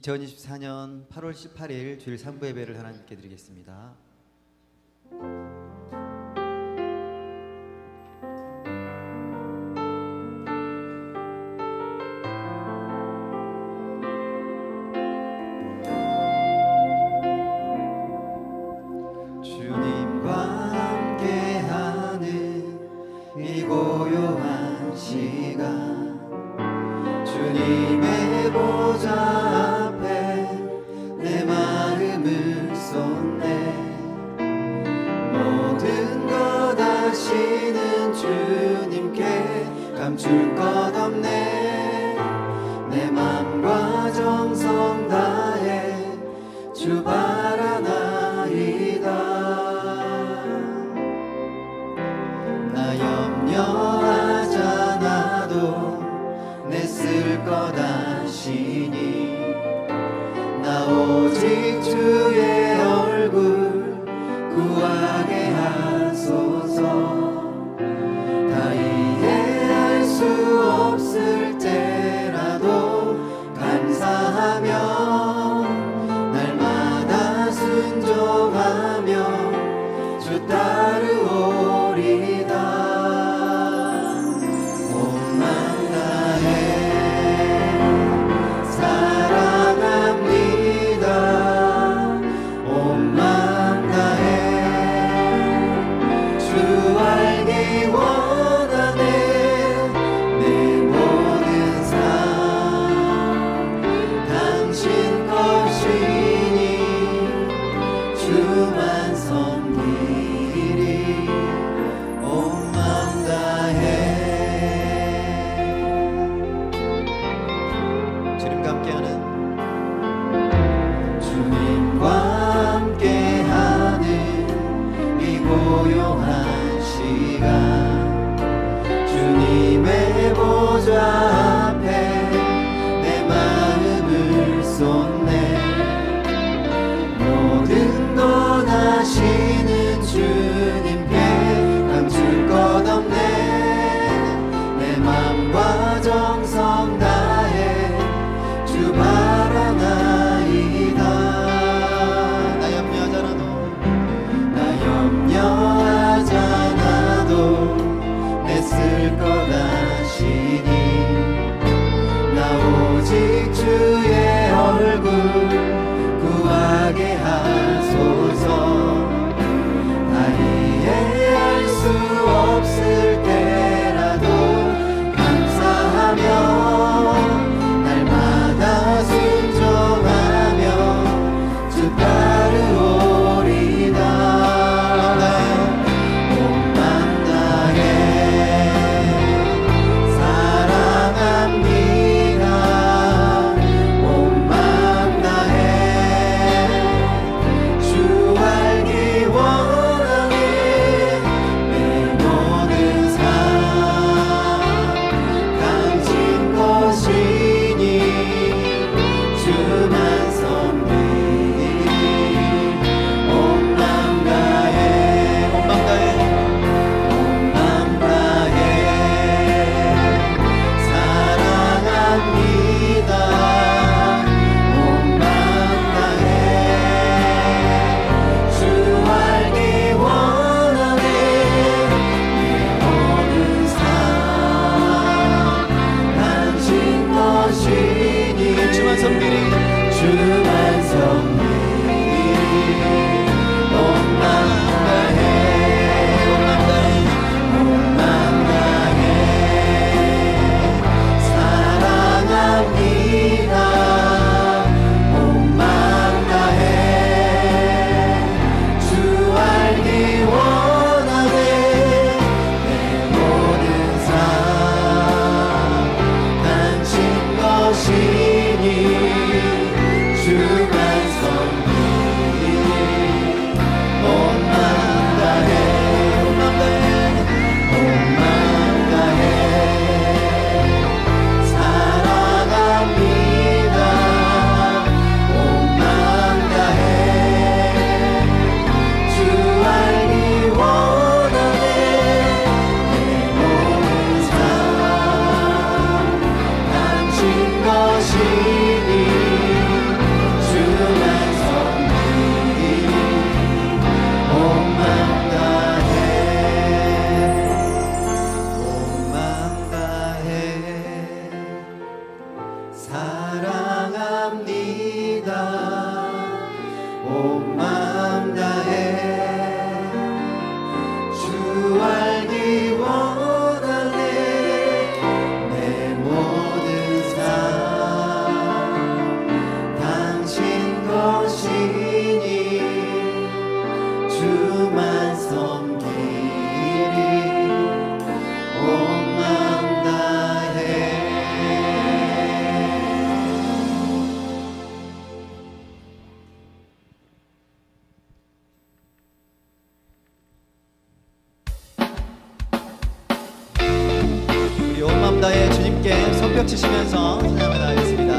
2024년 8월 18일 주일 3부 예배를 하나님께 드리겠습니다. 주님과 함께하는 이 고요한 시간, 주님의 보좌 앞에 내 마음을 쏟네. 모든 것 아시는 주님께 감출 것 없네. 내 맘과 정성 다해 주 바라나이다. 나 염려하지 않아도 내 쓸 것 아시니. 나 오직 주의 얼굴 구하게 하소서. 다 이해할 수 없을 때라도 감사하며 날마다 순종하며 주 따르오리다. 온 맘 다해 앞에 내 마음을 쏟네. 모든 것 아시는 주님께 감출 것 없네. 내 맘과 정성 다해 주 바라나이다. 나 염려하지 않아도 내 쓸 것 아시니. 오직 주의 얼굴 구하게 하소서. 다 이해할 수 없을 때라도 감사하며 날마다 순종하며 주 따르오리다. 온 맘 다해 사랑 주님께 손뼉 치시면서 찬양을 나가겠습니다.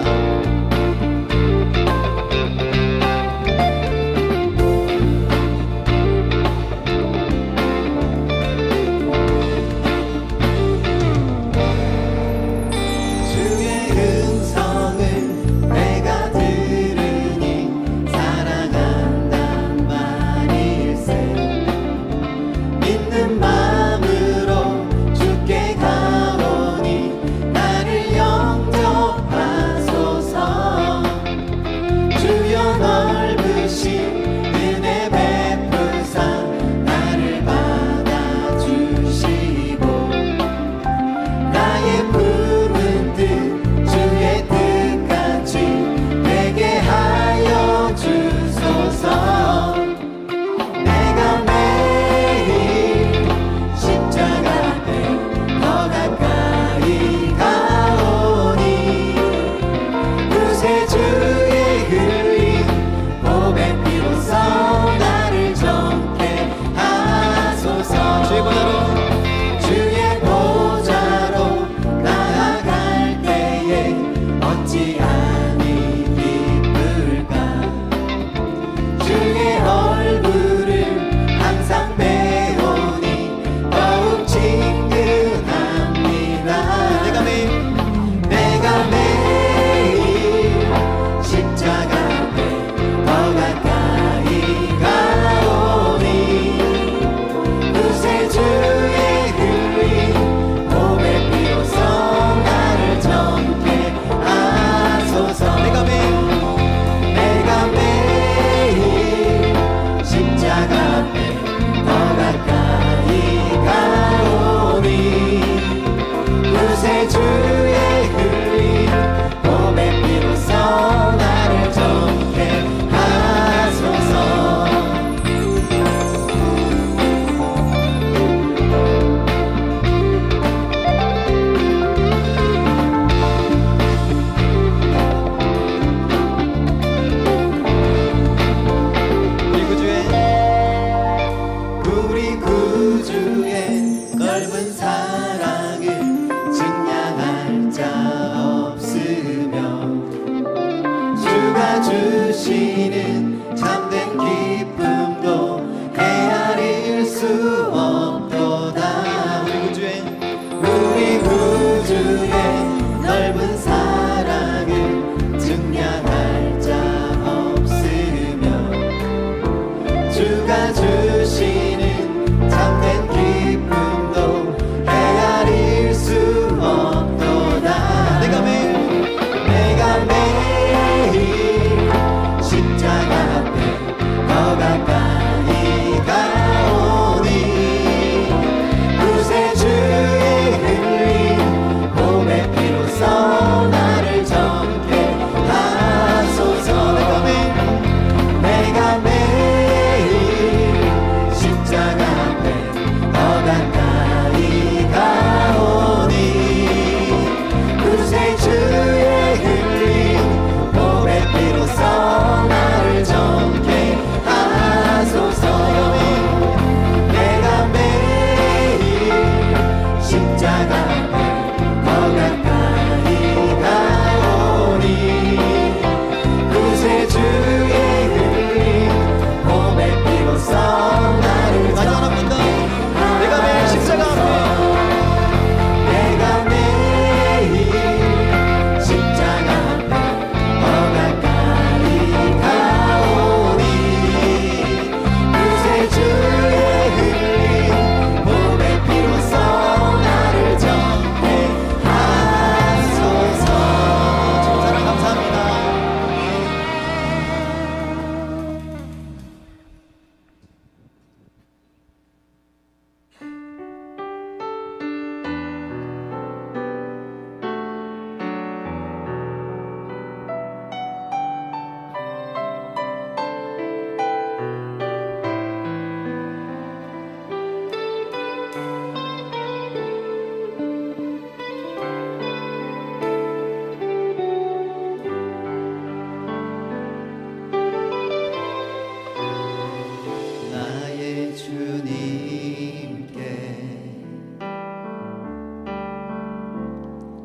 주시는 참된 기쁨도 헤아릴 수 없도다. 우리 구주의 넓은 사랑을 증량할 자 없으며 주가 주시는 참된 기쁨도 헤아릴 수 없도다. 내가 매일 십자가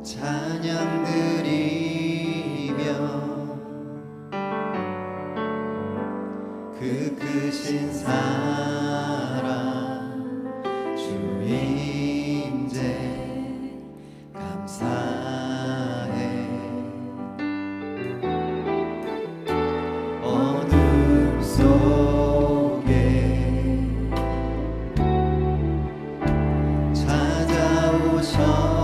찬양 드리며 그 크신 사랑 주 임재 감사해. 어둠 속에 찾아오셔서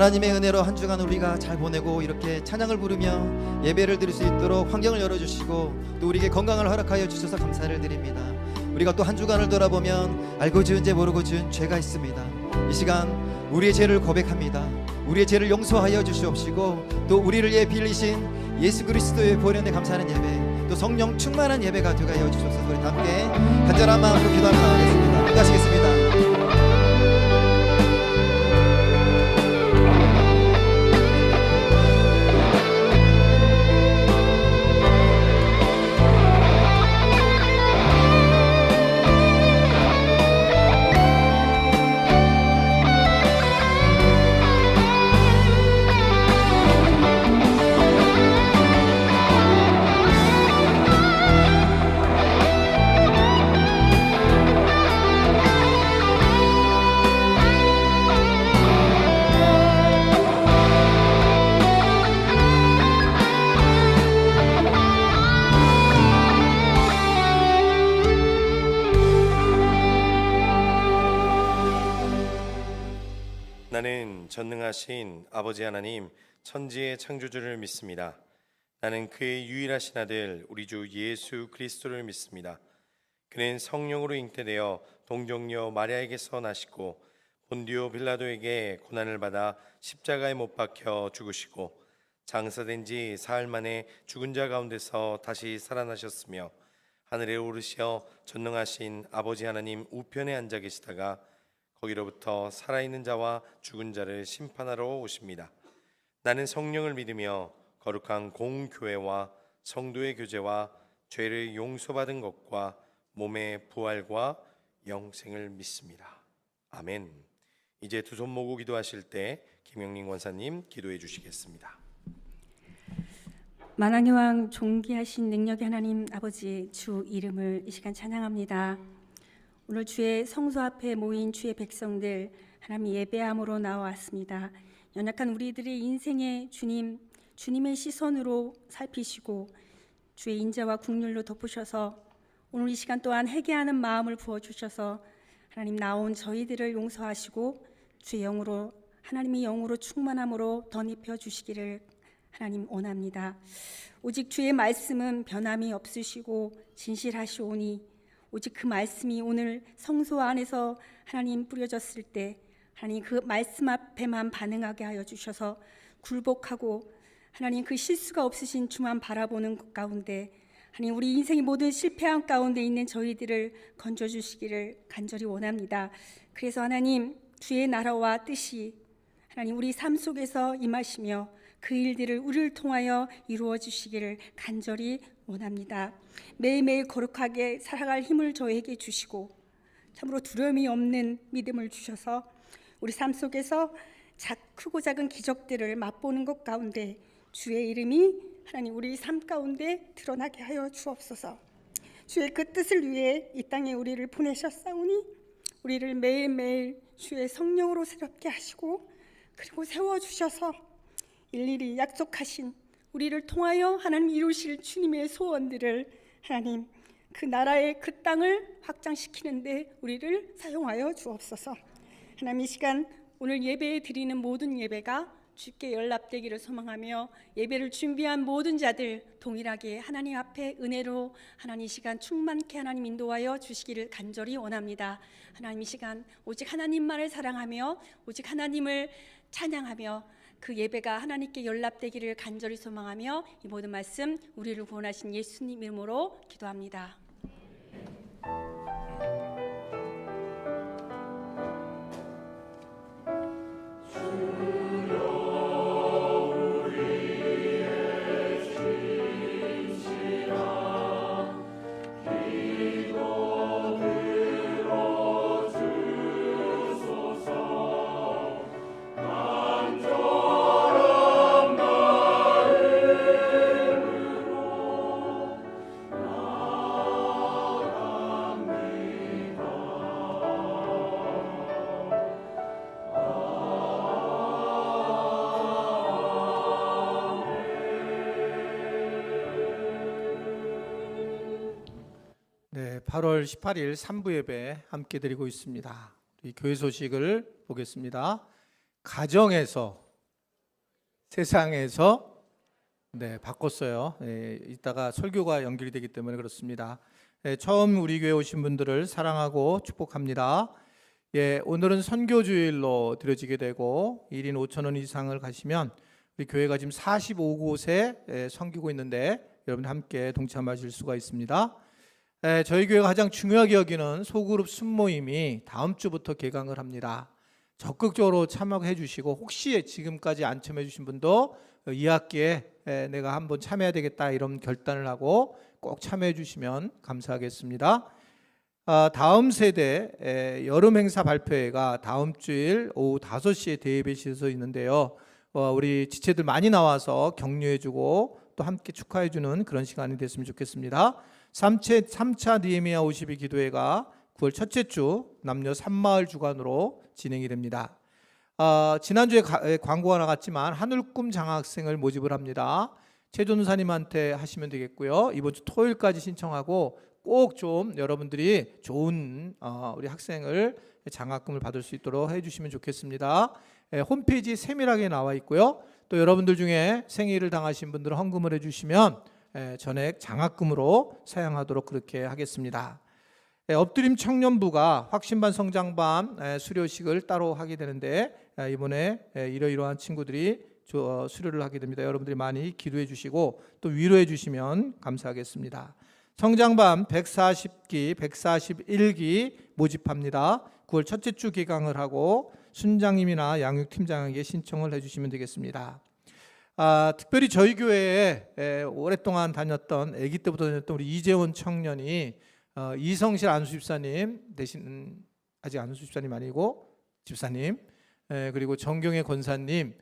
하나님의 은혜로 한 주간 우리가 잘 보내고 이렇게 찬양을 부르며 예배를 드릴 수 있도록 환경을 열어주시고 또 우리에게 건강을 허락하여 주셔서 감사를 드립니다. 우리가 또 한 주간을 돌아보면 알고 지은 죄 모르고 지은 죄가 있습니다. 이 시간 우리의 죄를 고백합니다. 우리의 죄를 용서하여 주시옵시고 또 우리를 위해 빌리신 예수 그리스도의 보혈에 감사하는 예배, 또 성령 충만한 예배가 되게 하여 주셔서 우리 함께 간절한 마음으로 기도하며 나가겠습니다. 함께하시겠습니다. 나는 전능하신 아버지 하나님 천지의 창조주를 믿습니다. 나는 그의 유일하신 아들 우리 주 예수 그리스도를 믿습니다. 그는 성령으로 잉태되어 동정녀 마리아에게서 나시고 본디오 빌라도에게 고난을 받아 십자가에 못 박혀 죽으시고 장사된 지 사흘 만에 죽은 자 가운데서 다시 살아나셨으며 하늘에 오르시어 전능하신 아버지 하나님 우편에 앉아 계시다가 거기로부터 살아있는 자와 죽은 자를 심판하러 오십니다. 나는 성령을 믿으며 거룩한 공교회와 성도의 교제와 죄를 용서받은 것과 몸의 부활과 영생을 믿습니다. 아멘. 이제 두 손 모고 기도하실 때 김영림 권사님 기도해 주시겠습니다. 만왕의 왕 존귀하신 능력의 하나님 아버지 주 이름을 이 시간 찬양합니다. 오늘 주의 성소 앞에 모인 주의 백성들 하나님 예배함으로 나왔습니다. 연약한 우리들의 인생에 주님의 시선으로 살피시고 주의 인자와 국률로 덮으셔서 오늘 이 시간 또한 회개하는 마음을 부어주셔서 하나님 나온 저희들을 용서하시고 주의 영으로 하나님의 영으로 충만함으로 덧입혀 주시기를 하나님 원합니다. 오직 주의 말씀은 변함이 없으시고 진실하시오니 오직 그 말씀이 오늘 성소 안에서 하나님 뿌려졌을 때 하나님 그 말씀 앞에만 반응하게 하여 주셔서 굴복하고 하나님 그 실수가 없으신 주만 바라보는 것 가운데 하나님 우리 인생의 모든 실패한 가운데 있는 저희들을 건져주시기를 간절히 원합니다. 그래서 하나님 주의 나라와 뜻이 하나님 우리 삶 속에서 임하시며 그 일들을 우리를 통하여 이루어 주시기를 간절히 원합니다. 매일매일 거룩하게 살아갈 힘을 저에게 주시고 참으로 두려움이 없는 믿음을 주셔서 우리 삶 속에서 크고 작은 기적들을 맛보는 것 가운데 주의 이름이 하나님 우리 삶 가운데 드러나게 하여 주옵소서. 주의 그 뜻을 위해 이 땅에 우리를 보내셨사오니 우리를 매일매일 주의 성령으로 새롭게 하시고 그리고 세워주셔서 일일이 약속하신 우리를 통하여 하나님 이루실 주님의 소원들을 하나님 그 나라의 그 땅을 확장시키는데 우리를 사용하여 주옵소서. 하나님 이 시간 오늘 예배에 드리는 모든 예배가 주께 연락되기를 소망하며 예배를 준비한 모든 자들 동일하게 하나님 앞에 은혜로 하나님 이 시간 충만케 하나님 인도하여 주시기를 간절히 원합니다. 하나님 이 시간 오직 하나님만을 사랑하며 오직 하나님을 찬양하며 그 예배가 하나님께 연락되기를 간절히 소망하며 이 모든 말씀 우리를 구원하신 예수님 이름으로 기도합니다. 네, 8월 18일 3부 예배 함께 드리고 있습니다. 우리 교회 소식을 보겠습니다. 가정에서 세상에서 바꿨어요. 이따가 설교가 연결이 되기 때문에 그렇습니다. 처음 우리 교회 오신 분들을 사랑하고 축복합니다. 오늘은 선교주일로 드려지게 되고 1인 5,000원 이상을 가시면 우리 교회가 지금 45곳에 섬기고 있는데 여러분 함께 동참하실 수가 있습니다. 저희 교회가 가장 중요하게 여기는 소그룹 순모임이 다음 주부터 개강을 합니다. 적극적으로 참여해 주시고 혹시 지금까지 안 참여해 주신 분도 이 학기에 내가 한번 참여해야 되겠다 이런 결단을 하고 꼭 참여해 주시면 감사하겠습니다. 다음 세대 여름 행사 발표회가 다음 주일 오후 5시에 대예배실에서 있는데요. 우리 지체들 많이 나와서 격려해주고 또 함께 축하해주는 그런 시간이 됐으면 좋겠습니다. 3차 느헤미야 52 기도회가 9월 첫째 주 남녀 3마을 주간으로 진행이 됩니다. 지난주에 광고가 나갔지만 하늘꿈 장학생을 모집을 합니다. 최 전사님한테 하시면 되겠고요. 이번 주 토요일까지 신청하고 꼭 좀 여러분들이 좋은 우리 학생을 장학금을 받을 수 있도록 해주시면 좋겠습니다. 홈페이지 세밀하게 나와 있고요. 또 여러분들 중에 생일을 당하신 분들은 헌금을 해주시면 전액 장학금으로 사용하도록 그렇게 하겠습니다. 엎드림 청년부가 확신반 성장반 수료식을 따로 하게 되는데 이번에 이러이러한 친구들이 수료를 하게 됩니다. 여러분들이 많이 기도해 주시고 또 위로해 주시면 감사하겠습니다. 성장반 140기, 141기 모집합니다. 9월 첫째 주 개강을 하고 순장님이나 양육팀장에게 신청을 해주시면 되겠습니다. 특별히 저희 교회에 오랫동안 다녔던 아기 때부터 다녔던 우리 이재원 청년이 이성실 안수집사님 대신 아직 안수집사님 아니고 집사님 그리고 정경혜 권사님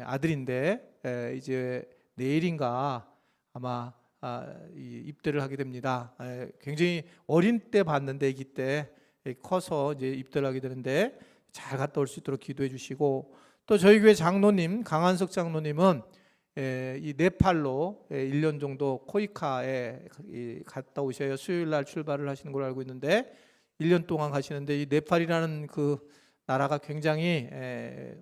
아들인데 이제 내일인가 아마 입대를 하게 됩니다. 굉장히 어린 때 봤는데 아기 때 커서 이제 입대를 하게 되는데 잘 갔다 올 수 있도록 기도해 주시고 또 저희 교회 장로님 강한석 장로님은 이 네팔로 1년 정도 코이카에 갔다 오셔야 수요일 날 출발을 하시는 걸로 알고 있는데 1년 동안 가시는데 이 네팔이라는 그 나라가 굉장히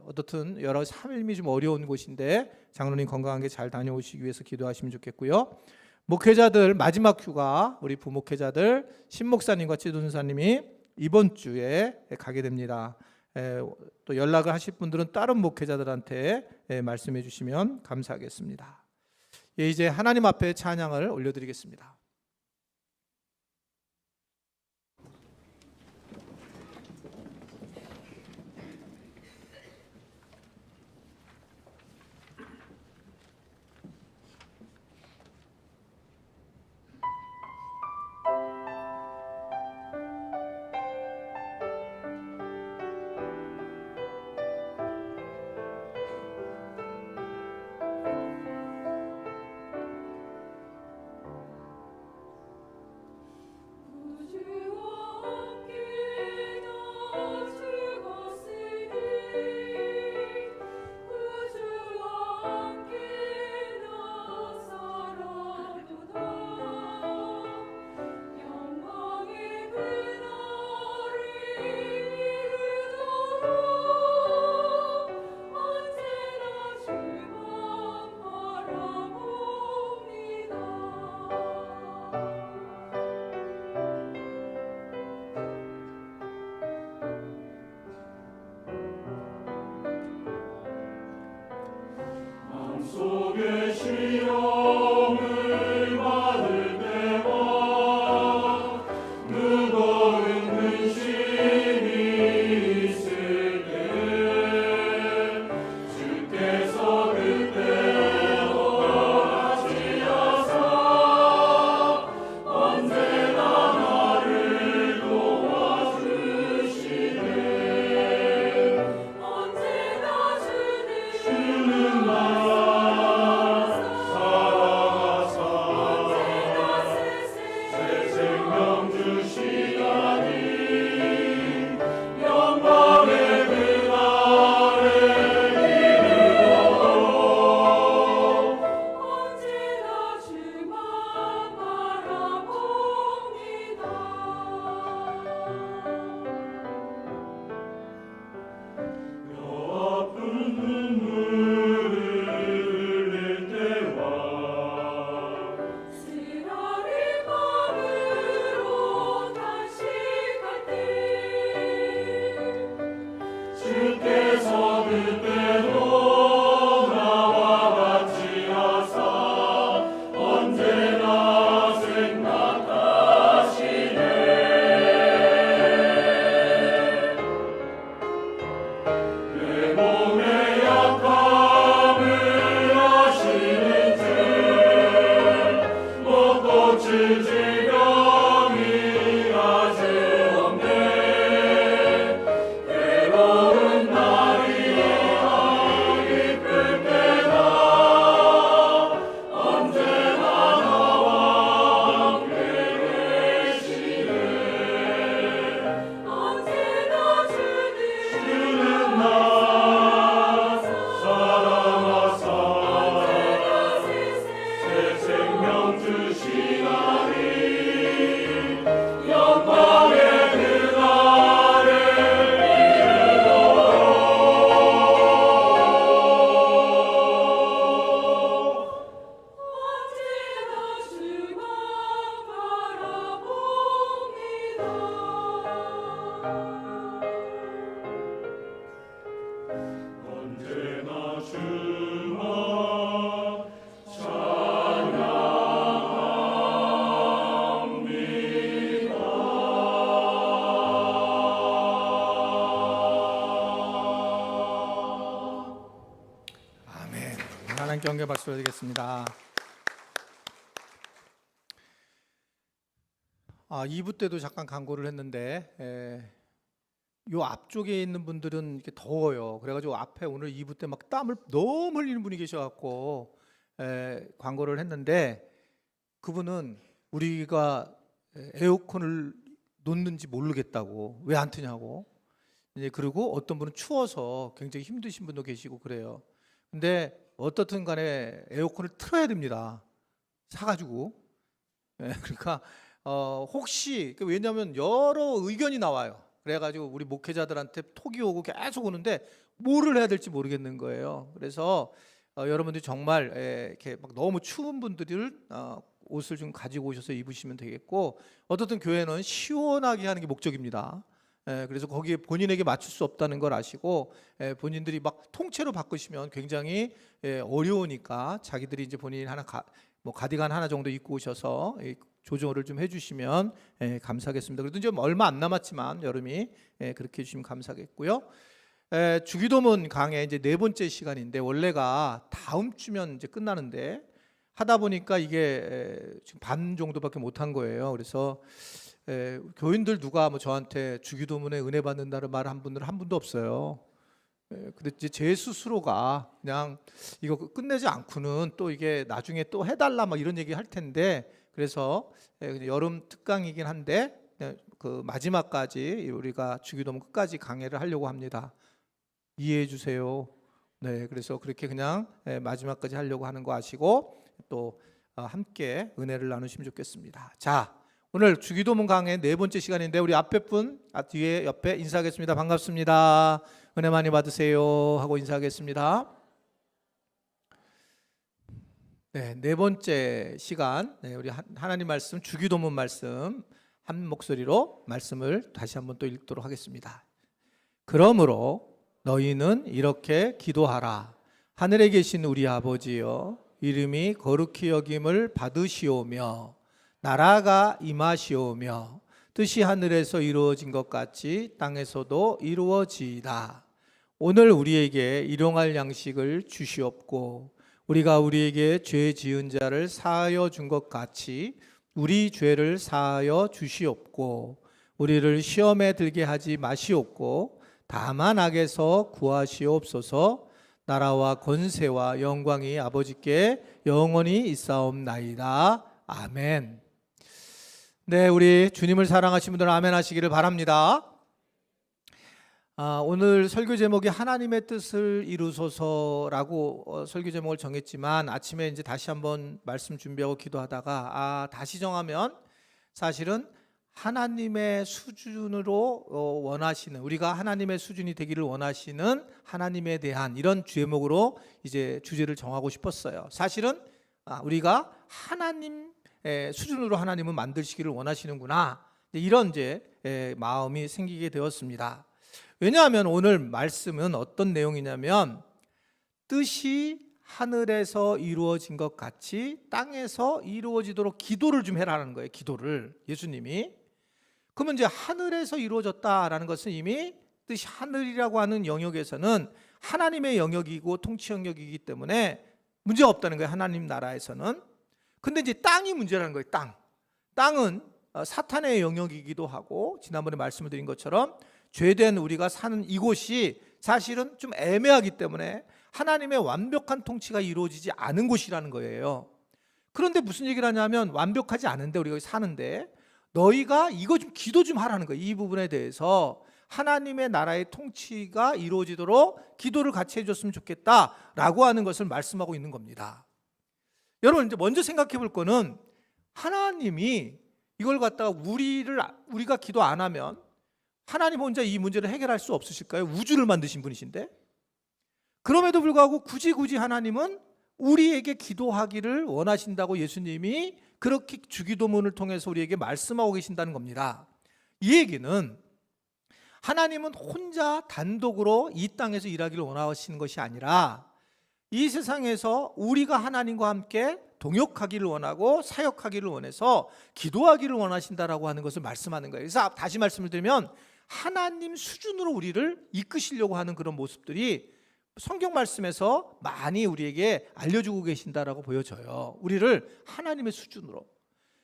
어떻든 여러 삶이 좀 어려운 곳인데 장로님 건강하게 잘 다녀오시기 위해서 기도하시면 좋겠고요. 목회자들 마지막 휴가 우리 부목회자들 신목사님과 최도사님이 이번 주에 가게 됩니다. 또 연락을 하실 분들은 다른 목회자들한테 말씀해 주시면 감사하겠습니다. 이제 하나님 앞에 찬양을 올려드리겠습니다. 하나님께 영광의 박수를 드리겠습니다. 2부 때도 잠깐 광고를 했는데 요 앞쪽에 있는 분들은 이렇게 더워요. 그래가지고 앞에 오늘 2부 때 막 땀을 너무 흘리는 분이 계셔갖고 광고를 했는데, 그분은 우리가 에어컨을 놓는지 모르겠다고, 왜 안 트냐고. 이제 그리고 어떤 분은 추워서 굉장히 힘드신 분도 계시고 그래요. 근데 어떻든 간에 에어컨을 틀어야 됩니다. 사가지고. 그러니까 혹시, 왜냐하면 여러 의견이 나와요. 그래가지고 우리 목회자들한테 톡이 오고 계속 오는데 뭐를 해야 될지 모르겠는 거예요. 그래서 여러분들이 정말 이렇게 막 너무 추운 분들을 옷을 좀 가지고 오셔서 입으시면 되겠고, 어떻든 교회는 시원하게 하는 게 목적입니다. 그래서 거기에 본인에게 맞출 수 없다는 걸 아시고, 본인들이 막 통째로 바꾸시면 굉장히 어려우니까 자기들이 이제 본인이 하나 가디건 하나 정도 입고 오셔서 조정을 좀 해주시면 감사하겠습니다. 그래도 좀 얼마 안 남았지만 여름이 그렇게 해주시면 감사하겠고요. 주기도문 강의 이제 4번째 시간인데, 원래가 다음 주면 이제 끝나는데 하다 보니까 이게 지금 반 정도밖에 못 한 거예요. 그래서 교인들 누가 뭐 저한테 주기도문에 은혜 받는다는 말 한 분도 없어요. 근데 이제 제 스스로가 그냥 이거 끝내지 않고는 또 이게 나중에 또 해달라 막 이런 얘기 할 텐데, 그래서 여름 특강이긴 한데 그 마지막까지 우리가 주기도문 끝까지 강해를 하려고 합니다. 이해해 주세요. 네, 그래서 그렇게 그냥 마지막까지 하려고 하는 거 아시고 또 함께 은혜를 나누시면 좋겠습니다. 자, 오늘 주기도문 강의 4번째 시간인데, 우리 앞에 분 뒤에 옆에 인사하겠습니다. 반갑습니다. 은혜 많이 받으세요 하고 인사하겠습니다. 네, 4번째 시간, 우리 하나님 말씀, 주기도문 말씀 한 목소리로 말씀을 다시 한번 또 읽도록 하겠습니다. 그러므로 너희는 이렇게 기도하라. 하늘에 계신 우리 아버지여, 이름이 거룩히 여김을 받으시오며 나라가 임하시오며 뜻이 하늘에서 이루어진 것 같이 땅에서도 이루어지이다. 오늘 우리에게 일용할 양식을 주시옵고, 우리가 우리에게 죄 지은 자를 사하여 준 것 같이 우리 죄를 사하여 주시옵고, 우리를 시험에 들게 하지 마시옵고, 다만 악에서 구하시옵소서. 나라와 권세와 영광이 아버지께 영원히 있사옵나이다. 아멘. 네, 우리 주님을 사랑하시는 분들은 아멘 하시기를 바랍니다. 오늘 설교 제목이 하나님의 뜻을 이루소서라고 설교 제목을 정했지만, 아침에 이제 다시 한번 말씀 준비하고 기도하다가 다시 정하면 사실은 하나님의 수준으로 원하시는, 우리가 하나님의 수준이 되기를 원하시는 하나님에 대한 이런 제목으로 이제 주제를 정하고 싶었어요. 사실은 우리가 하나님 수준으로 하나님은 만드시기를 원하시는구나, 이런 이제 마음이 생기게 되었습니다. 왜냐하면 오늘 말씀은 어떤 내용이냐면, 뜻이 하늘에서 이루어진 것 같이 땅에서 이루어지도록 기도를 좀 해라는 거예요. 기도를 예수님이. 그러면 이제 하늘에서 이루어졌다라는 것은 이미 뜻이 하늘이라고 하는 영역에서는 하나님의 영역이고 통치 영역이기 때문에 문제가 없다는 거예요. 하나님 나라에서는. 근데 이제 땅이 문제라는 거예요. 땅은 사탄의 영역이기도 하고, 지난번에 말씀을 드린 것처럼 죄된 우리가 사는 이곳이 사실은 좀 애매하기 때문에 하나님의 완벽한 통치가 이루어지지 않은 곳이라는 거예요. 그런데 무슨 얘기를 하냐면, 완벽하지 않은데 우리가 사는데 너희가 이거 좀 기도 좀 하라는 거예요. 이 부분에 대해서 하나님의 나라의 통치가 이루어지도록 기도를 같이 해줬으면 좋겠다라고 하는 것을 말씀하고 있는 겁니다. 여러분, 이제 먼저 생각해 볼 거는, 하나님이 이걸 갖다가 우리가 기도 안 하면 하나님 혼자 이 문제를 해결할 수 없으실까요? 우주를 만드신 분이신데. 그럼에도 불구하고 굳이 하나님은 우리에게 기도하기를 원하신다고 예수님이 그렇게 주기도문을 통해서 우리에게 말씀하고 계신다는 겁니다. 이 얘기는 하나님은 혼자 단독으로 이 땅에서 일하기를 원하시는 것이 아니라, 이 세상에서 우리가 하나님과 함께 동역하기를 원하고 사역하기를 원해서 기도하기를 원하신다라고 하는 것을 말씀하는 거예요. 그래서 다시 말씀을 드리면, 하나님 수준으로 우리를 이끄시려고 하는 그런 모습들이 성경 말씀에서 많이 우리에게 알려주고 계신다라고 보여져요. 우리를 하나님의 수준으로.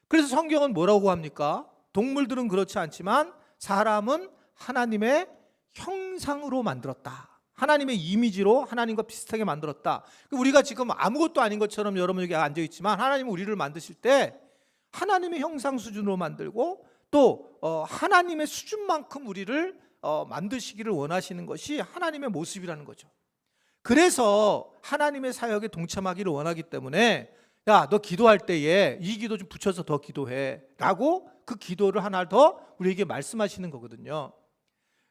그래서 성경은 뭐라고 합니까? 동물들은 그렇지 않지만 사람은 하나님의 형상으로 만들었다. 하나님의 이미지로 하나님과 비슷하게 만들었다. 우리가 지금 아무것도 아닌 것처럼 여러분 여기 앉아 있지만 하나님은 우리를 만드실 때 하나님의 형상 수준으로 만들고 또 하나님의 수준만큼 우리를 만드시기를 원하시는 것이 하나님의 모습이라는 거죠. 그래서 하나님의 사역에 동참하기를 원하기 때문에 야, 너 기도할 때에 이 기도 좀 붙여서 더 기도해 라고 그 기도를 하나 더 우리에게 말씀하시는 거거든요.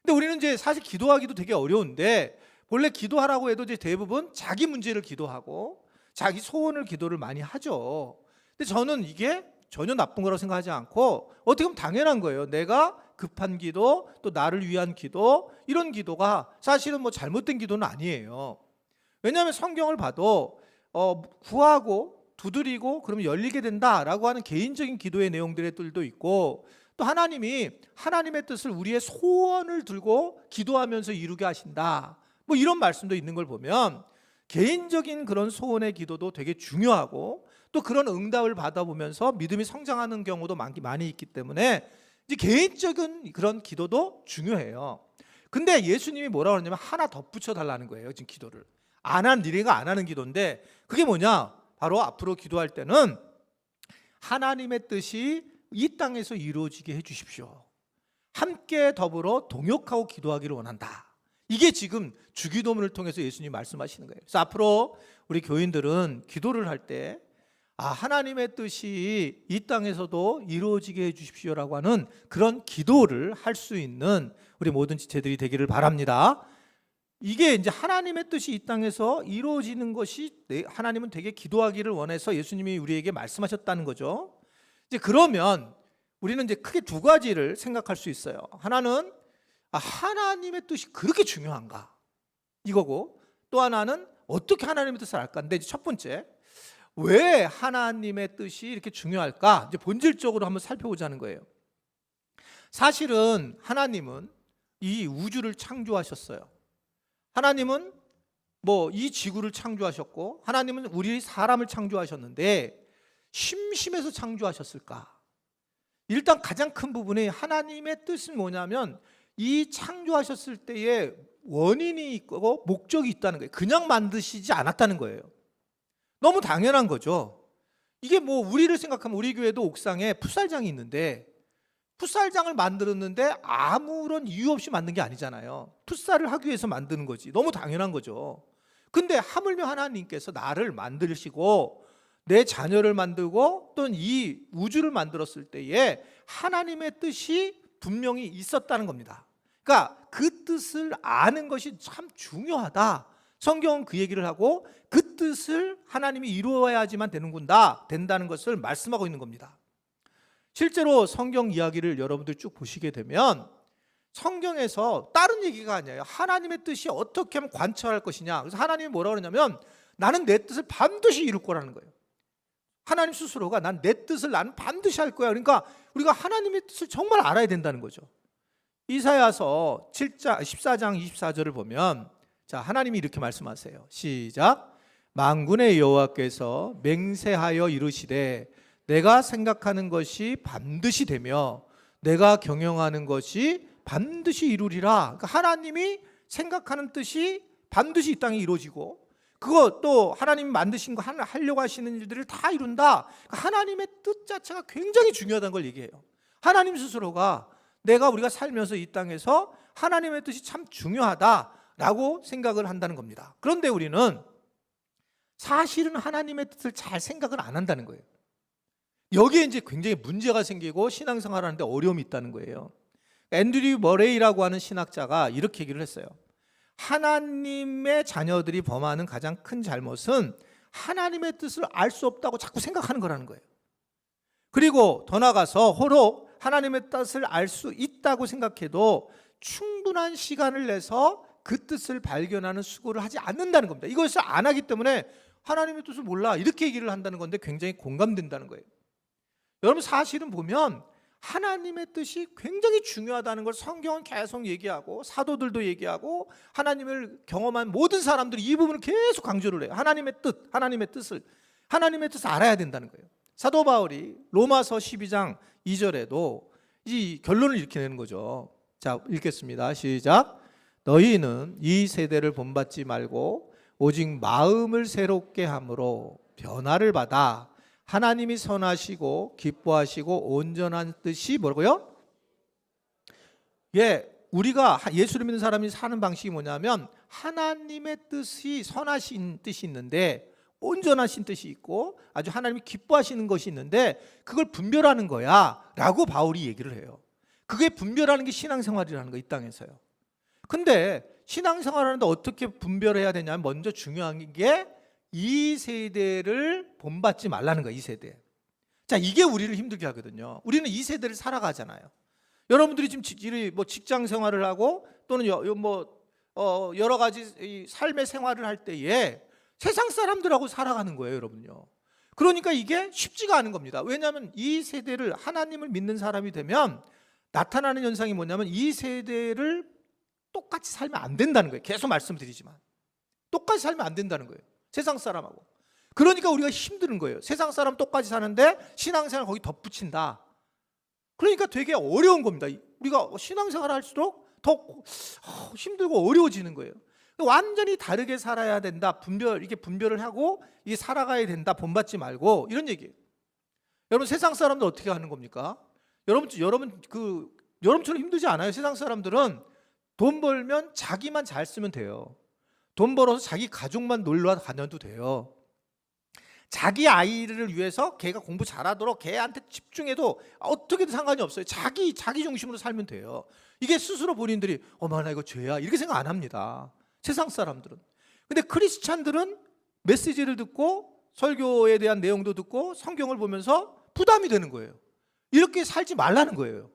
근데 우리는 이제 사실 기도하기도 되게 어려운데 원래 기도하라고 해도 이제 대부분 자기 문제를 기도하고 자기 소원을 기도를 많이 하죠. 근데 저는 이게 전혀 나쁜 거라고 생각하지 않고 어떻게 보면 당연한 거예요. 내가 급한 기도, 또 나를 위한 기도, 이런 기도가 사실은 뭐 잘못된 기도는 아니에요. 왜냐하면 성경을 봐도 구하고 두드리고 그러면 열리게 된다라고 하는 개인적인 기도의 내용들도 있고 또 하나님이 하나님의 뜻을 우리의 소원을 들고 기도하면서 이루게 하신다. 뭐 이런 말씀도 있는 걸 보면 개인적인 그런 소원의 기도도 되게 중요하고 또 그런 응답을 받아보면서 믿음이 성장하는 경우도 많이 있기 때문에 이제 개인적인 그런 기도도 중요해요. 근데 예수님이 뭐라고 하냐면 하나 덧붙여 달라는 거예요. 지금 기도를 안 한 니네가 안 하는 기도인데 그게 뭐냐? 바로 앞으로 기도할 때는 하나님의 뜻이 이 땅에서 이루어지게 해주십시오. 함께 더불어 동역하고 기도하기를 원한다. 이게 지금 주기도문을 통해서 예수님이 말씀하시는 거예요. 그래서 앞으로 우리 교인들은 기도를 할 때 하나님의 뜻이 이 땅에서도 이루어지게 해주십시오라고 하는 그런 기도를 할 수 있는 우리 모든 지체들이 되기를 바랍니다. 이게 이제 하나님의 뜻이 이 땅에서 이루어지는 것이 하나님은 되게 기도하기를 원해서 예수님이 우리에게 말씀하셨다는 거죠. 이제 그러면 우리는 이제 크게 두 가지를 생각할 수 있어요. 하나는 하나님의 뜻이 그렇게 중요한가 이거고 또 하나는 어떻게 하나님의 뜻을 알까. 근데 이제 첫 번째 왜 하나님의 뜻이 이렇게 중요할까? 이제 본질적으로 한번 살펴보자는 거예요. 사실은 하나님은 이 우주를 창조하셨어요. 하나님은 뭐 이 지구를 창조하셨고 하나님은 우리 사람을 창조하셨는데 심심해서 창조하셨을까? 일단 가장 큰 부분이 하나님의 뜻은 뭐냐면 이 창조하셨을 때에 원인이 있고 목적이 있다는 거예요. 그냥 만드시지 않았다는 거예요. 너무 당연한 거죠. 이게 뭐 우리를 생각하면 우리 교회도 옥상에 풋살장이 있는데 풋살장을 만들었는데 아무런 이유 없이 만든 게 아니잖아요. 풋살을 하기 위해서 만드는 거지. 너무 당연한 거죠. 근데 하물며 하나님께서 나를 만드시고 내 자녀를 만들고 또는 이 우주를 만들었을 때에 하나님의 뜻이 분명히 있었다는 겁니다. 그러니까 그 뜻을 아는 것이 참 중요하다. 성경은 그 얘기를 하고 그 뜻을 하나님이 이루어야지만 된다는 것을 말씀하고 있는 겁니다. 실제로 성경 이야기를 여러분들 쭉 보시게 되면 성경에서 다른 얘기가 아니에요. 하나님의 뜻이 어떻게 하면 관철할 것이냐. 그래서 하나님이 뭐라고 그러냐면 나는 내 뜻을 반드시 이룰 거라는 거예요. 하나님 스스로가 난 내 뜻을 나는 반드시 할 거야. 그러니까 우리가 하나님의 뜻을 정말 알아야 된다는 거죠. 이사야서 14장 24절을 보면 자, 하나님이 이렇게 말씀하세요. 시작. 만군의 여호와께서 맹세하여 이르시되 내가 생각하는 것이 반드시 되며 내가 경영하는 것이 반드시 이루리라. 그러니까 하나님이 생각하는 뜻이 반드시 이 땅에 이루어지고 그거 또 하나님이 만드신 거 하려고 하시는 일들을 다 이룬다. 그러니까 하나님의 뜻 자체가 굉장히 중요하다는 걸 얘기해요. 하나님 스스로가 우리가 살면서 이 땅에서 하나님의 뜻이 참 중요하다라고 생각을 한다는 겁니다. 그런데 우리는 사실은 하나님의 뜻을 잘 생각을 안 한다는 거예요. 여기에 이제 굉장히 문제가 생기고 신앙생활 하는데 어려움이 있다는 거예요. 앤드류 머레이라고 하는 신학자가 이렇게 얘기를 했어요. 하나님의 자녀들이 범하는 가장 큰 잘못은 하나님의 뜻을 알 수 없다고 자꾸 생각하는 거라는 거예요. 그리고 더 나아가서 호로 하나님의 뜻을 알 수 있다고 생각해도 충분한 시간을 내서 그 뜻을 발견하는 수고를 하지 않는다는 겁니다. 이것을 안 하기 때문에 하나님의 뜻을 몰라 이렇게 얘기를 한다는 건데 굉장히 공감된다는 거예요. 여러분 사실은 보면 하나님의 뜻이 굉장히 중요하다는 걸 성경은 계속 얘기하고 사도들도 얘기하고 하나님을 경험한 모든 사람들이 이 부분을 계속 강조를 해요. 하나님의 뜻을 알아야 된다는 거예요. 사도 바울이 로마서 12장 2절에도 이 결론을 이렇게 내는 거죠. 자, 읽겠습니다. 시작. 너희는 이 세대를 본받지 말고 오직 마음을 새롭게 함으로 변화를 받아 하나님이 선하시고 기뻐하시고 온전한 뜻이 뭐라고요? 우리가 예수를 믿는 사람이 사는 방식이 뭐냐면 하나님의 뜻이 선하신 뜻이 있는데 온전하신 뜻이 있고 아주 하나님이 기뻐하시는 것이 있는데 그걸 분별하는 거야 라고 바울이 얘기를 해요. 그게 분별하는 게 신앙생활이라는 거, 이 땅에서요. 근데 신앙생활하는데 어떻게 분별해야 되냐면 먼저 중요한 게 이 세대를 본받지 말라는 거야. 이 세대. 자, 이게 우리를 힘들게 하거든요. 우리는 이 세대를 살아가잖아요. 여러분들이 지금 직장 생활을 하고 또는 여러 가지 삶의 생활을 할 때에 세상 사람들하고 살아가는 거예요, 여러분요. 그러니까 이게 쉽지가 않은 겁니다. 왜냐하면 이 세대를 하나님을 믿는 사람이 되면 나타나는 현상이 뭐냐면 이 세대를 똑같이 살면 안 된다는 거예요. 계속 말씀드리지만 똑같이 살면 안 된다는 거예요. 세상 사람하고. 그러니까 우리가 힘드는 거예요. 세상 사람 똑같이 사는데 신앙생활 거기 덧붙인다. 그러니까 되게 어려운 겁니다. 우리가 신앙생활 할수록 더 힘들고 어려워지는 거예요. 완전히 다르게 살아야 된다. 이게 분별을 하고 이게 살아가야 된다. 본받지 말고 이런 얘기예요. 여러분 세상 사람들 어떻게 하는 겁니까? 여러분처럼 힘들지 않아요. 세상 사람들은 돈 벌면 자기만 잘 쓰면 돼요. 돈 벌어서 자기 가족만 놀러 다녀도 돼요. 자기 아이를 위해서 걔가 공부 잘하도록 걔한테 집중해도 어떻게든 상관이 없어요. 자기 중심으로 살면 돼요. 이게 스스로 본인들이 나 이거 죄야 이렇게 생각 안 합니다. 세상 사람들은. 근데 크리스찬들은 메시지를 듣고 설교에 대한 내용도 듣고 성경을 보면서 부담이 되는 거예요. 이렇게 살지 말라는 거예요.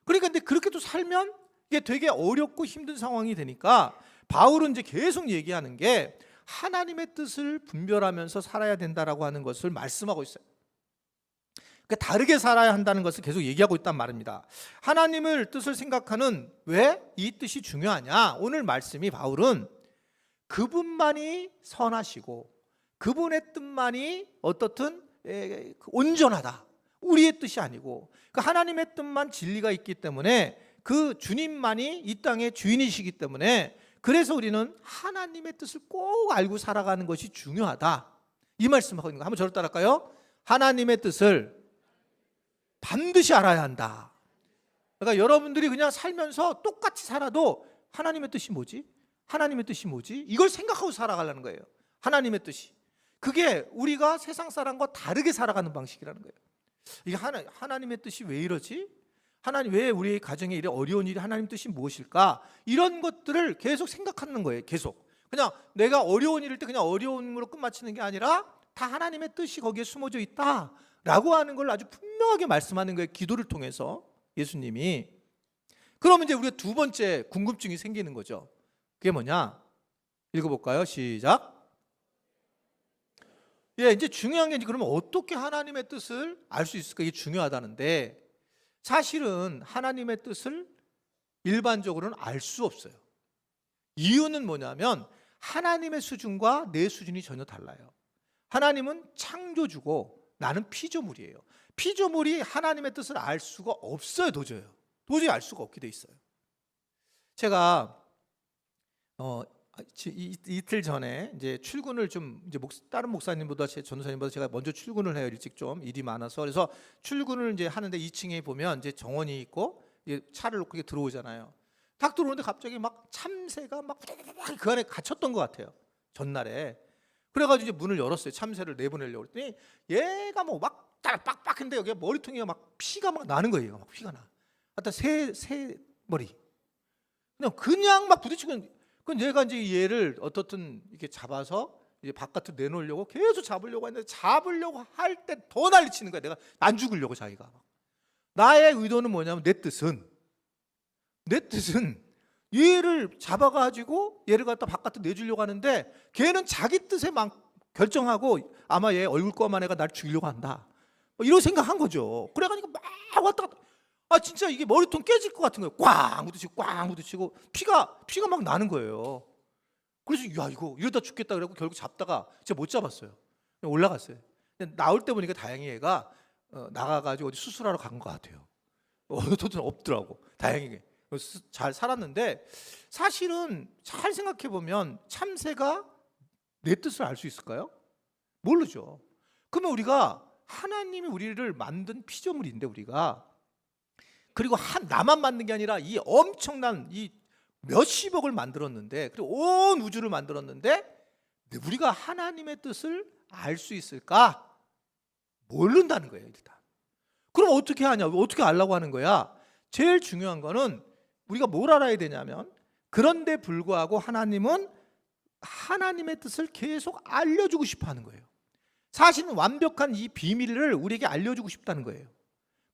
그러니까 근데 그렇게 또 살면 이게 되게 어렵고 힘든 상황이 되니까 바울은 이제 계속 얘기하는 게 하나님의 뜻을 분별하면서 살아야 된다라고 하는 것을 말씀하고 있어요. 그러니까 다르게 살아야 한다는 것을 계속 얘기하고 있단 말입니다. 하나님을 뜻을 생각하는 왜 이 뜻이 중요하냐? 오늘 말씀이 바울은 그분만이 선하시고 그분의 뜻만이 어떻든 온전하다. 우리의 뜻이 아니고 그 하나님의 뜻만 진리가 있기 때문에 그 주님만이 이 땅의 주인이시기 때문에 그래서 우리는 하나님의 뜻을 꼭 알고 살아가는 것이 중요하다. 이 말씀하고 있는 거 한번 저를 따라할까요? 하나님의 뜻을 반드시 알아야 한다. 그러니까 여러분들이 그냥 살면서 똑같이 살아도 하나님의 뜻이 뭐지? 하나님의 뜻이 뭐지? 이걸 생각하고 살아가려는 거예요. 하나님의 뜻이. 그게 우리가 세상 사람과 다르게 살아가는 방식이라는 거예요. 이게 하나님의 뜻이 왜 이러지? 하나님 왜 우리의 가정에 이래 어려운 일이 하나님 뜻이 무엇일까? 이런 것들을 계속 생각하는 거예요. 계속. 그냥 내가 어려운 일일 때 그냥 어려움으로 끝마치는 게 아니라 다 하나님의 뜻이 거기에 숨어져 있다라고 하는 걸 아주 분명하게 말씀하는 거예요. 기도를 통해서 예수님이. 그러면 이제 우리가 두 번째 궁금증이 생기는 거죠. 그게 뭐냐? 읽어볼까요? 시작. 이제 중요한 게 그러면 어떻게 하나님의 뜻을 알 수 있을까? 이게 중요하다는데 사실은 하나님의 뜻을 일반적으로는 알 수 없어요. 이유는 뭐냐면 하나님의 수준과 내 수준이 전혀 달라요. 하나님은 창조주고 나는 피조물이에요. 피조물이 하나님의 뜻을 알 수가 없어요. 도저히 알 수가 없게 돼 있어요. 제가 이틀 전에 이제 출근을 좀 이제 다른 목사님보다 전도사님보다 제가 먼저 출근을 해요. 일찍 좀 일이 많아서. 그래서 출근을 이제 하는데 2층에 보면 이제 정원이 있고 차를 놓고 들어오잖아요. 딱 들어오는데 갑자기 막 참새가 막 그 안에 갇혔던 것 같아요. 전날에. 그래가지고 이제 문을 열었어요. 참새를 내보내려고 했더니 얘가 뭐 막 빡빡한데 여기 머리통에 막 피가 막 나는 거예요. 막 피가 나. 하여튼 새 머리. 그냥 막 부딪히고. 그럼 얘가 이제 얘를 어떻든 이렇게 잡아서 이제 바깥으로 내놓으려고 계속 잡으려고 했는데 잡으려고 할 때 더 난리치는 거야. 내가 안 죽으려고 자기가. 나의 의도는 뭐냐면 내 뜻은 얘를 잡아가지고 얘를 갖다 바깥으로 내주려고 하는데 걔는 자기 뜻에 막 결정하고 아마 얘 얼굴 꼬만 애가 날 죽이려고 한다. 뭐 이런 생각한 거죠. 그래가지고 막 왔다 갔다. 진짜 이게 머리통 깨질 것 같은 거예요. 꽝 부딪히고 꽝 부딪히고 피가 막 나는 거예요. 그래서 야 이거 이러다 죽겠다 그래고 결국 잡다가 진짜 못 잡았어요. 그냥 올라갔어요. 근데 나올 때 보니까 다행히 얘가 나가가지고 어디 수술하러 간 것 같아요. 어디든 없더라고. 다행히 잘 살았는데, 사실은 잘 생각해 보면 참새가 내 뜻을 알 수 있을까요? 모르죠. 그러면 우리가 하나님이 우리를 만든 피조물인데, 우리가 그리고 나만 만든 게 아니라 이 엄청난 이 몇십억을 만들었는데, 그리고 온 우주를 만들었는데 우리가 하나님의 뜻을 알 수 있을까? 모른다는 거예요, 일단. 그럼 어떻게 하냐? 어떻게 알라고 하는 거야? 제일 중요한 거는 우리가 뭘 알아야 되냐면, 그런데 불구하고 하나님은 하나님의 뜻을 계속 알려주고 싶어 하는 거예요. 사실은 완벽한 이 비밀을 우리에게 알려주고 싶다는 거예요.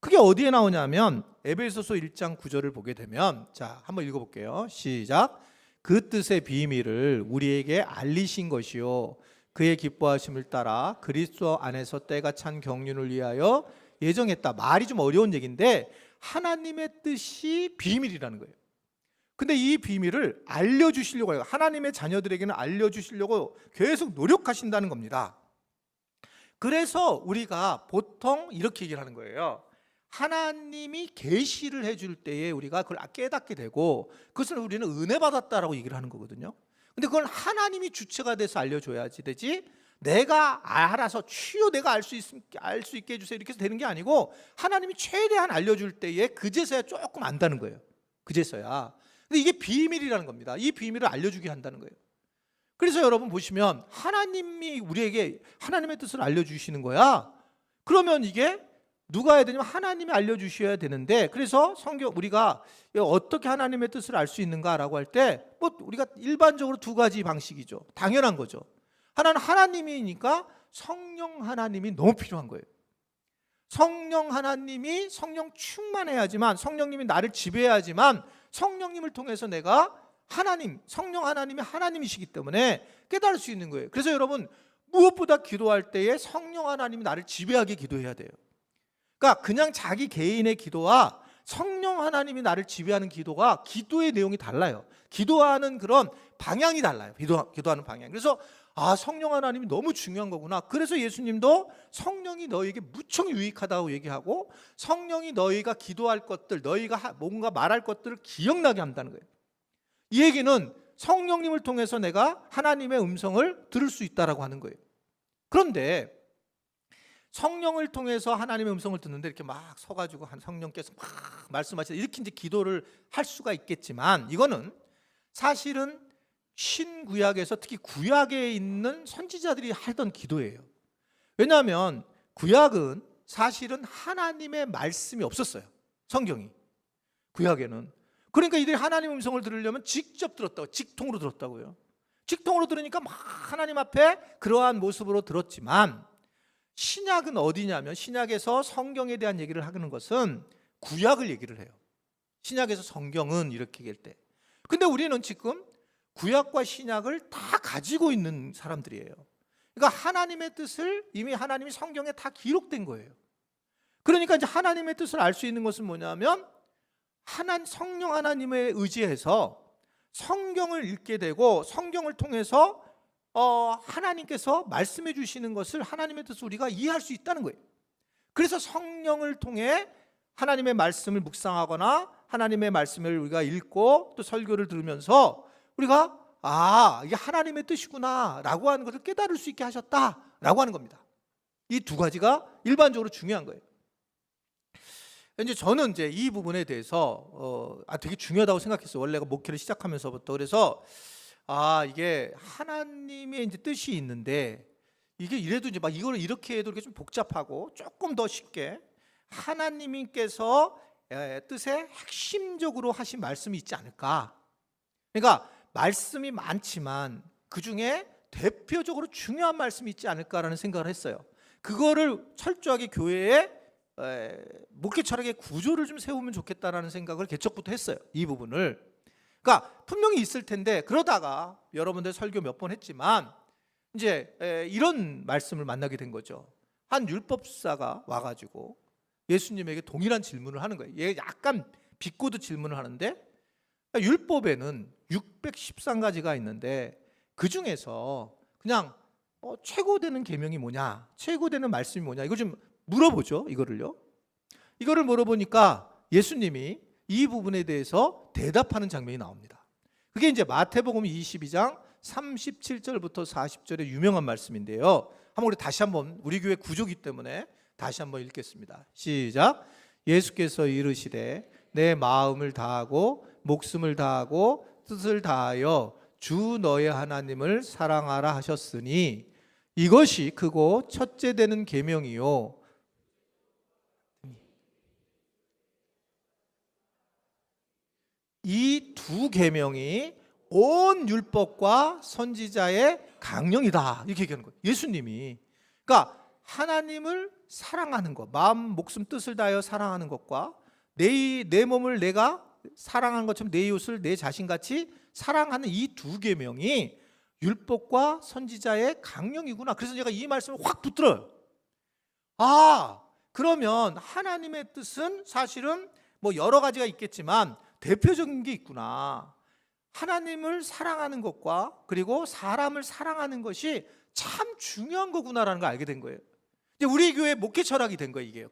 그게 어디에 나오냐면 에베소서 1장 9절을 보게 되면, 자, 한번 읽어볼게요. 시작. 그 뜻의 비밀을 우리에게 알리신 것이요 그의 기뻐하심을 따라 그리스도 안에서 때가 찬 경륜을 위하여 예정했다. 말이 좀 어려운 얘기인데 하나님의 뜻이 비밀이라는 거예요. 근데 이 비밀을 알려주시려고 해요. 하나님의 자녀들에게는 알려주시려고 계속 노력하신다는 겁니다. 그래서 우리가 보통 이렇게 얘기를 하는 거예요. 하나님이 계시를 해줄 때에 우리가 그걸 깨닫게 되고, 그것을 우리는 은혜 받았다라고 얘기를 하는 거거든요. 근데 그건 하나님이 주체가 돼서 알려줘야지 되지, 내가 알아서 추요 내가 알 수 있게 해주세요 이렇게 해서 되는 게 아니고, 하나님이 최대한 알려줄 때에 그제서야 조금 안다는 거예요. 그제서야. 근데 이게 비밀이라는 겁니다. 이 비밀을 알려주게 한다는 거예요. 그래서 여러분 보시면 하나님이 우리에게 하나님의 뜻을 알려주시는 거야. 그러면 이게 누가 해야 되냐면 하나님이 알려주셔야 되는데, 그래서 성경 우리가 어떻게 하나님의 뜻을 알 수 있는가라고 할 때 우리가 일반적으로 두 가지 방식이죠. 당연한 거죠. 하나는 하나님이니까 성령 하나님이 너무 필요한 거예요. 성령 하나님이 성령 충만해야지만, 성령님이 나를 지배해야지만 성령님을 통해서 내가 성령 하나님이 하나님이시기 때문에 깨달을 수 있는 거예요. 그래서 여러분 무엇보다 기도할 때에 성령 하나님이 나를 지배하게 기도해야 돼요. 그러니까 그냥 자기 개인의 기도와 성령 하나님이 나를 지배하는 기도가 기도의 내용이 달라요. 기도하는 그런 방향이 달라요. 기도하는 방향. 그래서 성령 하나님이 너무 중요한 거구나. 그래서 예수님도 성령이 너에게 무척 유익하다고 얘기하고, 성령이 너희가 기도할 것들, 너희가 뭔가 말할 것들을 기억나게 한다는 거예요. 이 얘기는 성령님을 통해서 내가 하나님의 음성을 들을 수 있다라고 하는 거예요. 그런데 성령을 통해서 하나님의 음성을 듣는데 이렇게 막 서가지고 성령께서 막 말씀하시다 이렇게 이제 기도를 할 수가 있겠지만, 이거는 사실은 신구약에서 특히 구약에 있는 선지자들이 하던 기도예요. 왜냐하면 구약은 사실은 하나님의 말씀이 없었어요. 성경이 구약에는. 그러니까 이들이 하나님의 음성을 들으려면 직접 들었다고, 직통으로 들었다고요. 직통으로 들으니까 막 하나님 앞에 그러한 모습으로 들었지만, 신약은 어디냐면 신약에서 성경에 대한 얘기를 하는 것은 구약을 얘기를 해요. 신약에서 성경은 이렇게 얘기할 때. 근데 우리는 지금 구약과 신약을 다 가지고 있는 사람들이에요. 그러니까 하나님의 뜻을 이미 하나님이 성경에 다 기록된 거예요. 그러니까 이제 하나님의 뜻을 알 수 있는 것은 뭐냐면 성령 하나님에 의지해서 성경을 읽게 되고, 성경을 통해서 하나님께서 말씀해 주시는 것을, 하나님의 뜻을 우리가 이해할 수 있다는 거예요. 그래서 성령을 통해 하나님의 말씀을 묵상하거나 하나님의 말씀을 우리가 읽고 또 설교를 들으면서 우리가 이게 하나님의 뜻이구나 라고 하는 것을 깨달을 수 있게 하셨다라고 하는 겁니다. 이 두 가지가 일반적으로 중요한 거예요. 이제 저는 이제 이 부분에 대해서 되게 중요하다고 생각했어요. 원래가 목회를 시작하면서부터. 그래서 이게 하나님의 이제 뜻이 있는데, 이게 이래도 이제 막 이걸 이렇게 해도 이렇게 좀 복잡하고, 조금 더 쉽게 하나님께서 뜻에 핵심적으로 하신 말씀이 있지 않을까. 그러니까 말씀이 많지만 그 중에 대표적으로 중요한 말씀이 있지 않을까라는 생각을 했어요. 그거를 철저하게 교회에 목회 철학의 구조를 좀 세우면 좋겠다라는 생각을 개척부터 했어요. 이 부분을. 그러니까 분명히 있을 텐데, 그러다가 여러분들 설교 몇 번 했지만 이제 이런 말씀을 만나게 된 거죠. 한 율법사가 와가지고 예수님에게 동일한 질문을 하는 거예요. 얘 약간 비꼬듯 질문을 하는데, 율법에는 613가지가 있는데 그 중에서 그냥 최고 되는 계명이 뭐냐, 최고 되는 말씀이 뭐냐, 이거 좀 물어보죠. 이거를 물어보니까 예수님이 이 부분에 대해서 대답하는 장면이 나옵니다. 그게 이제 마태복음 22장 37절부터 40절의 유명한 말씀인데요. 한번 우리 다시 한번, 우리 교회 구조기 때문에 다시 한번 읽겠습니다. 시작. 예수께서 이르시되 내 마음을 다하고 목숨을 다하고 뜻을 다하여 주 너의 하나님을 사랑하라 하셨으니 이것이 크고 첫째 되는 계명이요. 이 두 계명이 온 율법과 선지자의 강령이다, 이렇게 얘기하는 거예요. 예수님이. 그러니까 하나님을 사랑하는 것, 마음, 목숨, 뜻을 다하여 사랑하는 것과 내 몸을 내가 사랑하는 것처럼 내 이웃을 내 자신같이 사랑하는 이 두 계명이 율법과 선지자의 강령이구나. 그래서 제가 이 말씀을 확 붙들어요. 아, 그러면 하나님의 뜻은 사실은 뭐 여러 가지가 있겠지만 대표적인 게 있구나. 하나님을 사랑하는 것과 그리고 사람을 사랑하는 것이 참 중요한 거구나라는 걸 알게 된 거예요. 이제 우리 교회 목회 철학이 된 거예요, 이게요.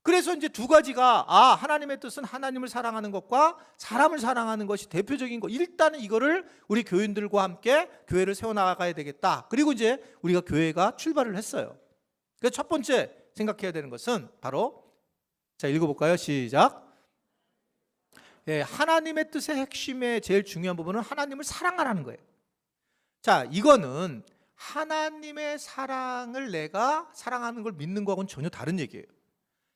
그래서 이제 두 가지가, 하나님의 뜻은 하나님을 사랑하는 것과 사람을 사랑하는 것이 대표적인 거. 일단은 이거를 우리 교인들과 함께 교회를 세워나가야 되겠다. 그리고 이제 우리가 교회가 출발을 했어요. 그래서 첫 번째 생각해야 되는 것은 바로, 자, 읽어볼까요? 시작. 예, 하나님의 뜻의 핵심의 제일 중요한 부분은 하나님을 사랑하라는 거예요. 자, 이거는 하나님의 사랑을 내가 사랑하는 걸 믿는 거하고는 전혀 다른 얘기예요.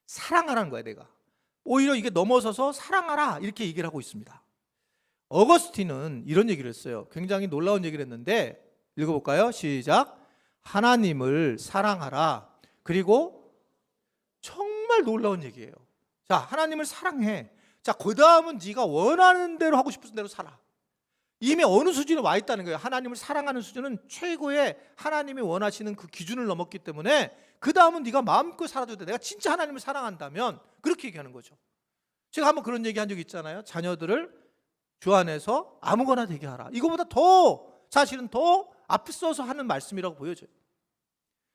사랑하라는 거야, 내가. 오히려 이게 넘어서서 사랑하라, 이렇게 얘기를 하고 있습니다. 어거스틴은 이런 얘기를 했어요. 굉장히 놀라운 얘기를 했는데, 읽어볼까요? 시작. 하나님을 사랑하라. 그리고 정말 놀라운 얘기예요. 자, 하나님을 사랑해. 자, 그 다음은 네가 원하는 대로 하고 싶은 대로 살아. 이미 어느 수준에 와 있다는 거예요. 하나님을 사랑하는 수준은 최고의 하나님이 원하시는 그 기준을 넘었기 때문에 그 다음은 네가 마음껏 살아도 돼. 내가 진짜 하나님을 사랑한다면, 그렇게 얘기하는 거죠. 제가 한번 그런 얘기 한 적 있잖아요. 자녀들을 주 안에서 아무거나 되게 하라. 이거보다 더, 사실은 더 앞서서 하는 말씀이라고 보여져요.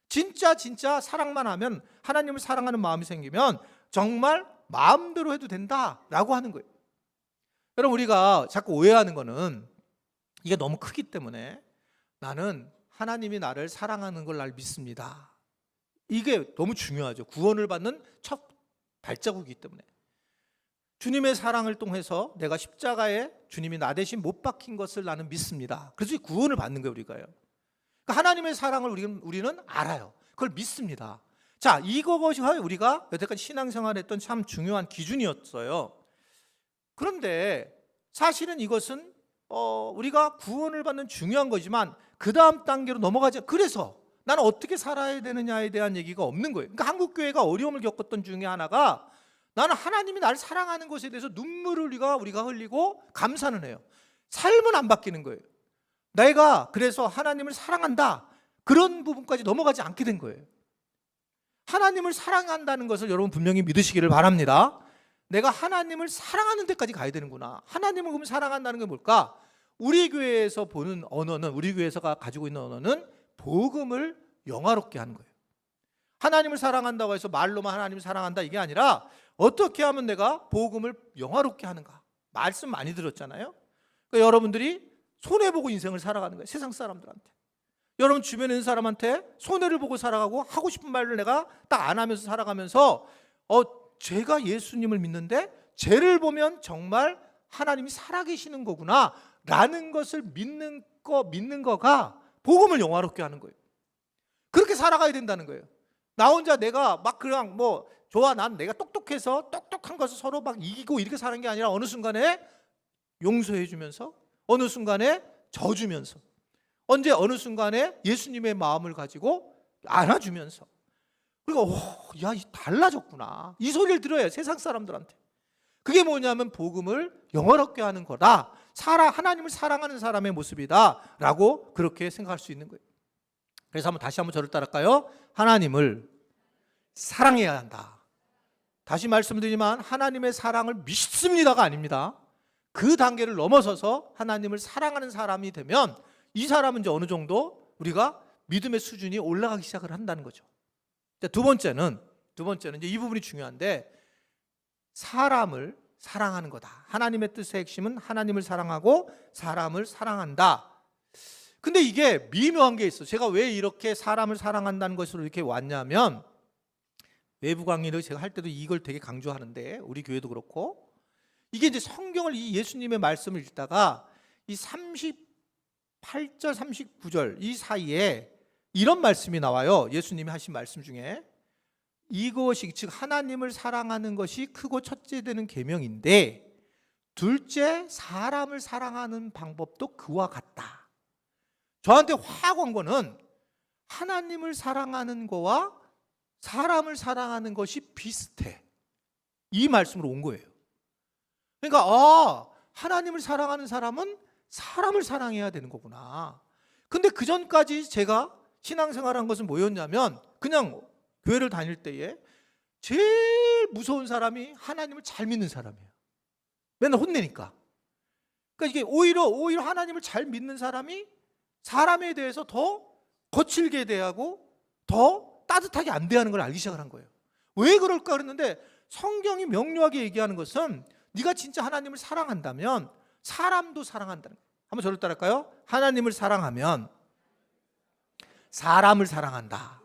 진짜 사랑만 하면, 하나님을 사랑하는 마음이 생기면 정말 마음대로 해도 된다라고 하는 거예요. 여러분, 우리가 자꾸 오해하는 거는 이게 너무 크기 때문에 나는 하나님이 나를 사랑하는 걸 날 믿습니다. 이게 너무 중요하죠. 구원을 받는 첫 발자국이기 때문에. 주님의 사랑을 통해서 내가 십자가에 주님이 나 대신 못 박힌 것을 나는 믿습니다. 그래서 구원을 받는 거예요, 우리가요. 그러니까 하나님의 사랑을 우리는 알아요. 그걸 믿습니다. 자, 이것이 우리가 여태까지 신앙생활 했던 참 중요한 기준이었어요. 그런데 사실은 이것은 우리가 구원을 받는 중요한 거지만 그 다음 단계로 넘어가지. 그래서 나는 어떻게 살아야 되느냐에 대한 얘기가 없는 거예요. 그러니까 한국교회가 어려움을 겪었던 중에 하나가, 나는 하나님이 나를 사랑하는 것에 대해서 눈물을 우리가 흘리고 감사는 해요. 삶은 안 바뀌는 거예요. 내가 그래서 하나님을 사랑한다, 그런 부분까지 넘어가지 않게 된 거예요. 하나님을 사랑한다는 것을 여러분 분명히 믿으시기를 바랍니다. 내가 하나님을 사랑하는 데까지 가야 되는구나. 하나님을 그럼 사랑한다는 게 뭘까? 우리 교회에서 보는 언어는, 우리 교회에서가 가지고 있는 언어는 복음을 영화롭게 하는 거예요. 하나님을 사랑한다고 해서 말로만 하나님을 사랑한다, 이게 아니라 어떻게 하면 내가 복음을 영화롭게 하는가. 말씀 많이 들었잖아요. 그러니까 여러분들이 손해보고 인생을 살아가는 거예요. 세상 사람들한테. 여러분 주변에 있는 사람한테 손해를 보고 살아가고, 하고 싶은 말을 내가 딱 안 하면서 살아가면서 제가 예수님을 믿는데 쟤를 보면 정말 하나님이 살아계시는 거구나 라는 것을 믿는 거가 복음을 영화롭게 하는 거예요. 그렇게 살아가야 된다는 거예요. 나 혼자 내가 막 그냥 좋아, 난 내가 똑똑해서 똑똑한 것을 서로 막 이기고 이렇게 사는 게 아니라 어느 순간에 용서해 주면서, 어느 순간에 져주면서, 어느 순간에 예수님의 마음을 가지고 안아주면서, 그리고 야, 달라졌구나, 이 소리를 들어야 세상 사람들한테. 그게 뭐냐면 복음을 영화롭게 하는 거다, 하나님을 사랑하는 사람의 모습이다 라고 그렇게 생각할 수 있는 거예요. 그래서 다시 한번 저를 따라할까요? 하나님을 사랑해야 한다. 다시 말씀드리지만 하나님의 사랑을 믿습니다가 아닙니다. 그 단계를 넘어서서 하나님을 사랑하는 사람이 되면 이 사람은 이제 어느 정도 우리가 믿음의 수준이 올라가기 시작을 한다는 거죠. 두 번째는 이제 이 부분이 중요한데, 사람을 사랑하는 거다. 하나님의 뜻의 핵심은 하나님을 사랑하고 사람을 사랑한다. 근데 이게 미묘한 게 있어요. 제가 왜 이렇게 사람을 사랑한다는 것으로 이렇게 왔냐면, 외부 강의를 제가 할 때도 이걸 되게 강조하는데, 우리 교회도 그렇고, 이게 이제 성경을 이 예수님의 말씀을 읽다가 이 38절 39절 이 사이에 이런 말씀이 나와요. 예수님이 하신 말씀 중에, 이것이 즉 하나님을 사랑하는 것이 크고 첫째 되는 계명인데 둘째 사람을 사랑하는 방법도 그와 같다. 저한테 확 온 거는 하나님을 사랑하는 거와 사람을 사랑하는 것이 비슷해, 이 말씀으로 온 거예요. 그러니까 하나님을 사랑하는 사람은 사람을 사랑해야 되는 거구나. 근데 그 전까지 제가 신앙생활한 것은 뭐였냐면, 그냥 교회를 다닐 때에 제일 무서운 사람이 하나님을 잘 믿는 사람이에요. 맨날 혼내니까. 그러니까 이게 오히려 하나님을 잘 믿는 사람이 사람에 대해서 더 거칠게 대하고 더 따뜻하게 안 대하는 걸 알기 시작을 한 거예요. 왜 그럴까 그랬는데, 성경이 명료하게 얘기하는 것은 네가 진짜 하나님을 사랑한다면 사람도 사랑한다는 거예요. 한번 저를 따라할까요? 하나님을 사랑하면 사람을 사랑한다.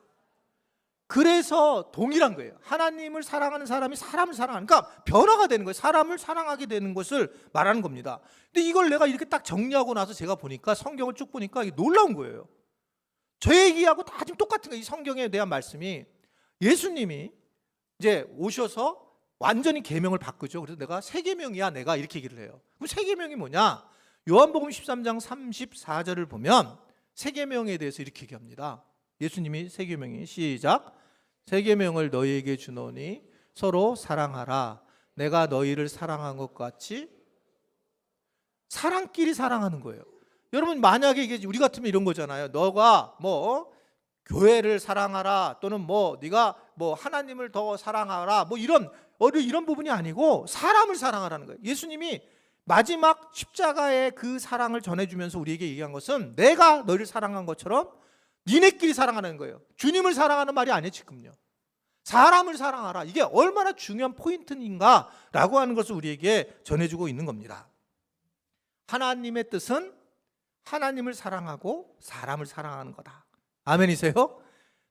그래서 동일한 거예요. 하나님을 사랑하는 사람이 사람을 사랑하는, 그러니까 변화가 되는 거예요. 사람을 사랑하게 되는 것을 말하는 겁니다. 근데 이걸 내가 이렇게 딱 정리하고 나서 제가 보니까, 성경을 쭉 보니까 이게 놀라운 거예요. 저 얘기하고 다 지금 똑같은 거예요. 이 성경에 대한 말씀이. 예수님이 이제 오셔서 완전히 계명을 바꾸죠. 그래서 내가 세 계명이야 내가, 이렇게 얘기를 해요. 그럼 세 계명이 뭐냐? 요한복음 13장 34절을 보면 세 계명에 대해서 이렇게 얘기합니다. 예수님이 세 계명이, 시작. 세 계명을 너희에게 주노니 서로 사랑하라. 내가 너희를 사랑한 것 같이. 사람끼리 사랑하는 거예요. 여러분, 만약에 이게 우리 같으면 이런 거잖아요. 너가 뭐 교회를 사랑하라, 또는 뭐 네가 뭐 하나님을 더 사랑하라, 뭐 이런 부분이 아니고 사람을 사랑하라는 거예요. 예수님이 마지막 십자가의 그 사랑을 전해주면서 우리에게 얘기한 것은 내가 너희를 사랑한 것처럼 니네끼리 사랑하는 거예요. 주님을 사랑하는 말이 아니에요. 지금요, 사람을 사랑하라. 이게 얼마나 중요한 포인트인가 라고 하는 것을 우리에게 전해주고 있는 겁니다. 하나님의 뜻은 하나님을 사랑하고 사람을 사랑하는 거다. 아멘이세요?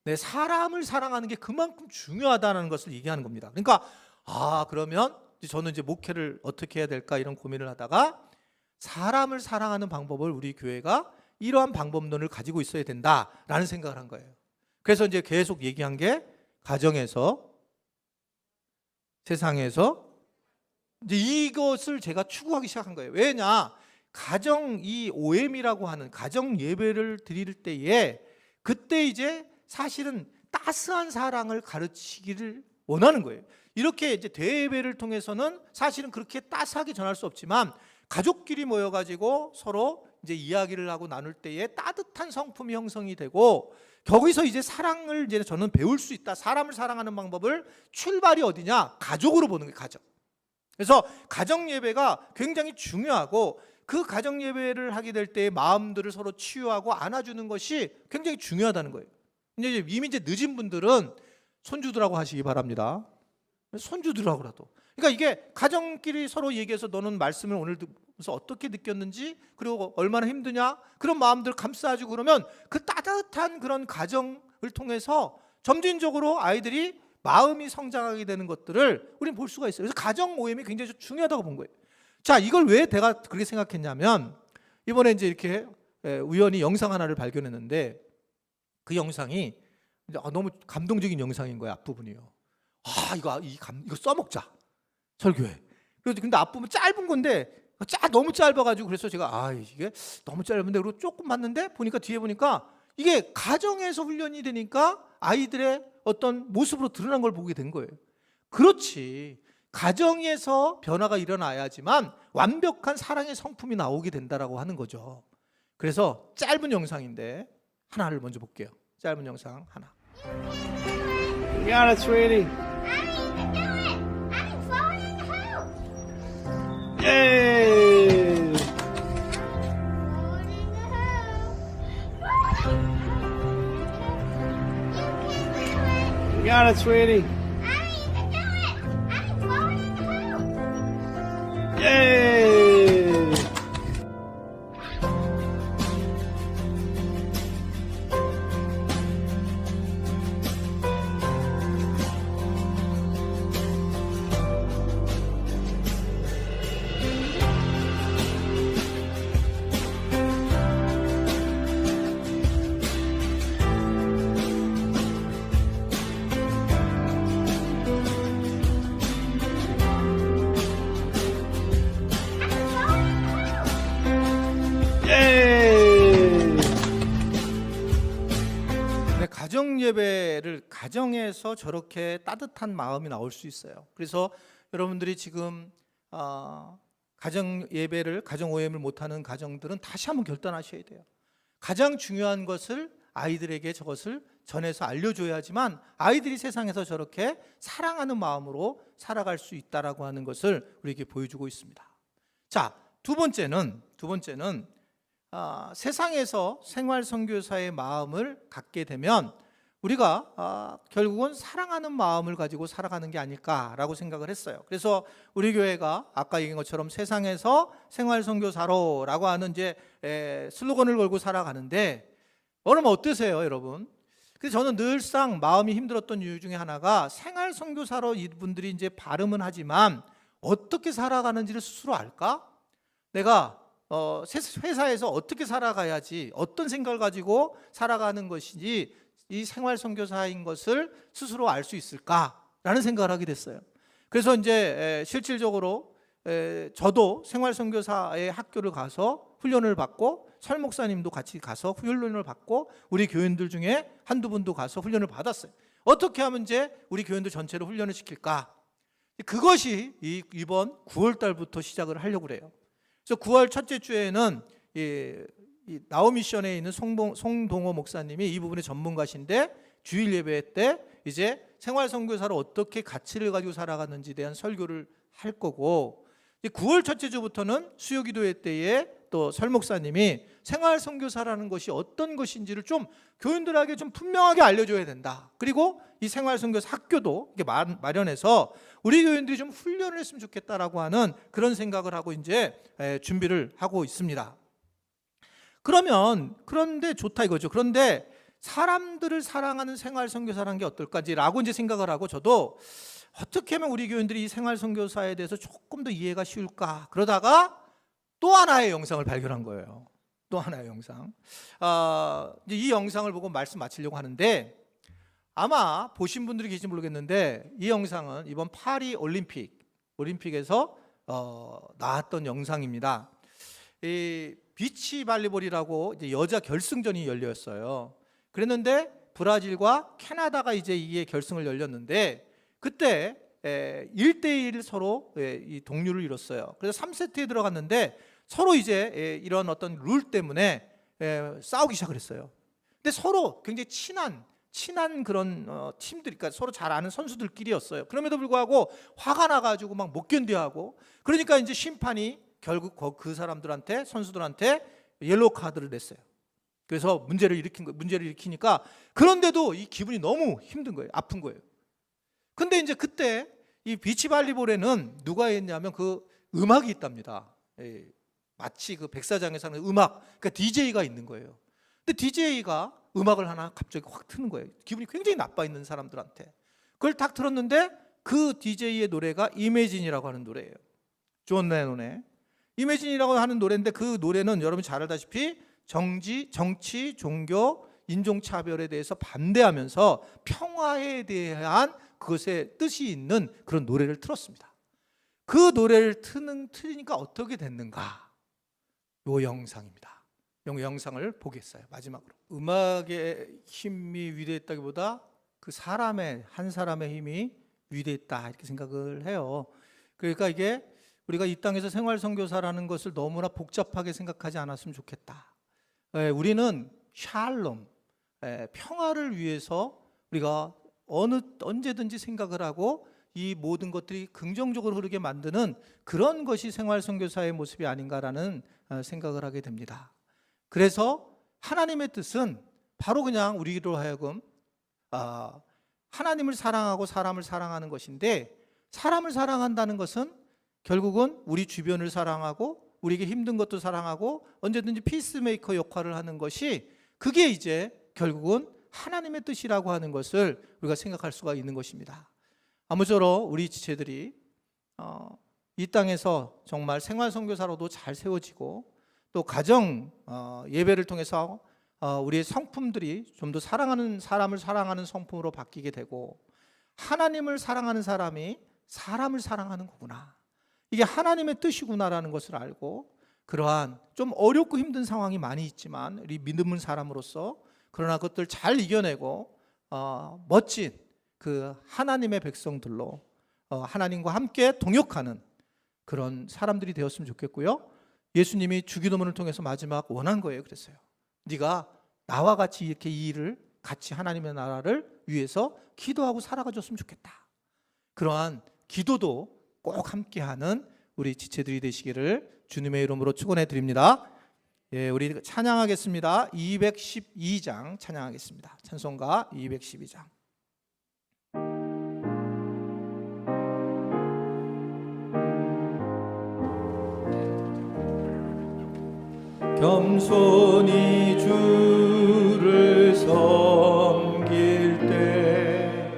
네, 사람을 사랑하는 게 그만큼 중요하다는 것을 얘기하는 겁니다. 그러니까 그러면 저는 이제 목회를 어떻게 해야 될까 이런 고민을 하다가, 사람을 사랑하는 방법을 우리 교회가 이러한 방법론을 가지고 있어야 된다라는 생각을 한 거예요. 그래서 이제 계속 얘기한 게, 가정에서, 세상에서, 이제 이것을 제가 추구하기 시작한 거예요. 왜냐? 가정, 이 OM이라고 하는 가정 예배를 드릴 때에 그때 이제 사실은 따스한 사랑을 가르치기를 원하는 거예요. 이렇게 이제 대예배를 통해서는 사실은 그렇게 따스하게 전할 수 없지만, 가족끼리 모여가지고 서로 이제 이야기를 하고 나눌 때에 따뜻한 성품이 형성이 되고, 거기서 이제 사랑을 이제 저는 배울 수 있다. 사람을 사랑하는 방법을 출발이 어디냐? 가족으로 보는 거예요. 가족. 그래서 가정 예배가 굉장히 중요하고, 그 가정 예배를 하게 될 때 마음들을 서로 치유하고 안아주는 것이 굉장히 중요하다는 거예요. 이제 이미 이제 늦은 분들은 손주들하고 하시기 바랍니다. 손주들하고라도. 그러니까 이게 가정끼리 서로 얘기해서, 너는 말씀을 오늘 듣면서 어떻게 느꼈는지, 그리고 얼마나 힘드냐, 그런 마음들을 감싸주고, 그러면 그 따뜻한 그런 가정을 통해서 점진적으로 아이들이 마음이 성장하게 되는 것들을 우리는 볼 수가 있어요. 그래서 가정 모임이 굉장히 중요하다고 본 거예요. 자, 이걸 왜 내가 그렇게 생각했냐면, 이번에 이제 이렇게 우연히 영상 하나를 발견했는데, 그 영상이 너무 감동적인 영상인 거야. 앞부분이요. 이거 써먹자, 설교에. 그래서 근데 앞부분 짧은 건데 너무 짧아가지고, 그래서 제가 이게 너무 짧은데, 그리고 조금 봤는데 보니까 뒤에 보니까 이게 가정에서 훈련이 되니까 아이들의 어떤 모습으로 드러난 걸 보게 된 거예요. 그렇지, 가정에서 변화가 일어나야지만 완벽한 사랑의 성품이 나오게 된다라고 하는 거죠. 그래서 짧은 영상인데 하나를 먼저 볼게요. 짧은 영상 하나. got it, sweetie. Yay! You got it, sweetie. Yay! Yay! 네, 가정 예배를 가정에서 저렇게 따뜻한 마음이 나올 수 있어요. 그래서 여러분들이 지금 가정 예배를 가정 OM을 못하는 가정들은 다시 한번 결단하셔야 돼요. 가장 중요한 것을 아이들에게 저것을 전해서 알려줘야지만 아이들이 세상에서 저렇게 사랑하는 마음으로 살아갈 수 있다라고 하는 것을 우리에게 보여주고 있습니다. 자, 두 번째는 세상에서 생활 선교사의 마음을 갖게 되면 우리가 결국은 사랑하는 마음을 가지고 살아가는 게 아닐까라고 생각을 했어요. 그래서 우리 교회가 아까 얘기한 것처럼 세상에서 생활 선교사로라고 하는 이제 슬로건을 걸고 살아가는데 여러분 어떠세요, 여러분? 그래서 저는 늘상 마음이 힘들었던 이유 중에 하나가 생활 선교사로 이분들이 이제 발음은 하지만 어떻게 살아가는지를 스스로 알까? 내가 회사에서 어떻게 살아가야지, 어떤 생각을 가지고 살아가는 것인지 이 생활 선교사인 것을 스스로 알 수 있을까라는 생각을 하게 됐어요. 그래서 이제 실질적으로 저도 생활 선교사의 학교를 가서 훈련을 받고 설 목사님도 같이 가서 훈련을 받고 우리 교인들 중에 한두 분도 가서 훈련을 받았어요. 어떻게 하면 이제 우리 교인들 전체를 훈련을 시킬까? 그것이 이번 9월 달부터 시작을 하려고 그래요. 그래서 9월 첫째 주에는 이 나우미션에 있는 송동호 목사님이 이 부분의 전문가신데 주일 예배 때 이제 생활 선교사로 어떻게 가치를 가지고 살아가는지에 대한 설교를 할 거고 9월 첫째 주부터는 수요 기도회 때에 또 설 목사님이 생활 선교사라는 것이 어떤 것인지를 좀 교인들에게 좀 분명하게 알려줘야 된다. 그리고 이 생활 선교사 학교도 마련해서 우리 교인들이 좀 훈련을 했으면 좋겠다라고 하는 그런 생각을 하고 이제 준비를 하고 있습니다. 그런데 좋다 이거죠. 그런데 사람들을 사랑하는 생활 선교사라는 게 어떨까지라고 이제 생각을 하고 저도 어떻게 하면 우리 교인들이 이 생활 선교사에 대해서 조금 더 이해가 쉬울까 그러다가 또 하나의 영상을 발견한 거예요. 또 하나의 영상. 이제 이 영상을 보고 말씀 마치려고 하는데 아마 보신 분들이 계신지 모르겠는데 이 영상은 이번 파리 올림픽에서 나왔던 영상입니다. 이 비치 발리볼이라고 이제 여자 결승전이 열렸어요. 그랬는데 브라질과 캐나다가 이제 이게 결승을 열렸는데 그때 1대1 서로 이 동률을 이뤘어요. 그래서 3세트에 들어갔는데 서로 이제 이런 어떤 룰 때문에 싸우기 시작을 했어요. 근데 서로 굉장히 친한 그런 팀들, 그러니까 서로 잘 아는 선수들끼리였어요. 그럼에도 불구하고 화가 나가지고 막 못 견뎌하고 그러니까 이제 심판이 결국 그 사람들한테 선수들한테 옐로우 카드를 냈어요. 그래서 문제를 일으키니까 그런데도 이 기분이 너무 힘든 거예요. 아픈 거예요. 근데 이제 그때 이 비치 발리볼에는 누가 했냐면 그 음악이 있답니다. 마치 그 백사장에서 하는 음악, 그러니까 DJ가 있는 거예요. 근데 DJ가 음악을 하나 갑자기 확 트는 거예요. 기분이 굉장히 나빠 있는 사람들한테. 그걸 딱 들었는데 그 DJ의 노래가 이매진이라고 하는 노래예요. 존 레논의 이매진이라고 하는 노래인데 그 노래는 여러분 잘 알다시피 정치, 종교, 인종차별에 대해서 반대하면서 평화에 대한 그것의 뜻이 있는 그런 노래를 틀었습니다. 그 노래를 틀으니까 어떻게 됐는가? 이 영상입니다. 이 영상을 보겠어요. 마지막으로. 음악의 힘이 위대했다기보다 그 한 사람의 힘이 위대했다 이렇게 생각을 해요. 그러니까 이게 우리가 이 땅에서 생활 선교사라는 것을 너무나 복잡하게 생각하지 않았으면 좋겠다. 우리는 샬롬, 평화를 위해서 우리가 언제든지 생각을 하고 이 모든 것들이 긍정적으로 흐르게 만드는 그런 것이 생활 선교사의 모습이 아닌가라는 생각을 하게 됩니다. 그래서 하나님의 뜻은 바로 그냥 우리로 하여금 하나님을 사랑하고 사람을 사랑하는 것인데, 사람을 사랑한다는 것은 결국은 우리 주변을 사랑하고 우리에게 힘든 것도 사랑하고 언제든지 피스메이커 역할을 하는 것이, 그게 이제 결국은 하나님의 뜻이라고 하는 것을 우리가 생각할 수가 있는 것입니다. 아무쪼록 우리 지체들이 이 땅에서 정말 생활 선교사로도 잘 세워지고, 또 가정 예배를 통해서 우리의 성품들이 좀 더 사랑하는 사람을 사랑하는 성품으로 바뀌게 되고, 하나님을 사랑하는 사람이 사람을 사랑하는 거구나, 이게 하나님의 뜻이구나라는 것을 알고, 그러한 좀 어렵고 힘든 상황이 많이 있지만 우리 믿음은 사람으로서 그러나 그것들 잘 이겨내고 멋진 그 하나님의 백성들로 하나님과 함께 동역하는 그런 사람들이 되었으면 좋겠고요. 예수님이 주기도문을 통해서 마지막 원한 거예요. 그랬어요. 네가 나와 같이 이렇게 이 일을 같이 하나님의 나라를 위해서 기도하고 살아가줬으면 좋겠다. 그러한 기도도 꼭 함께하는 우리 지체들이 되시기를 주님의 이름으로 축원해 드립니다. 예, 우리 찬양하겠습니다. 212장 찬양하겠습니다. 찬송가 212장. 겸손히 주를 섬길 때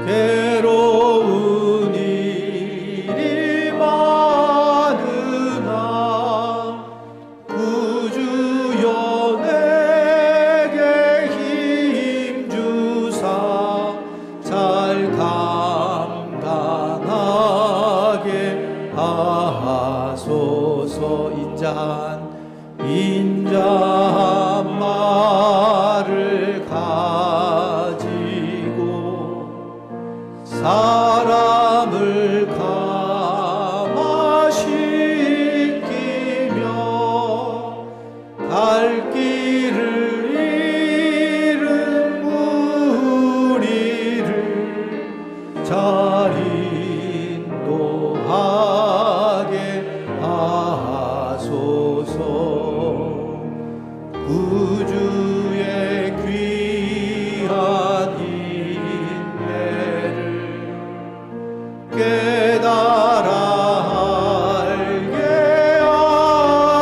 괴로운 일이 많으나 구주여 내게 힘주사 잘 감당하게 하소서. 인자한 말을 가지고 사람을 감화시키며 갈 길을 잃은 무리를 잘 인도하게 하소서. 구주의 귀한 인내를 깨달아 알게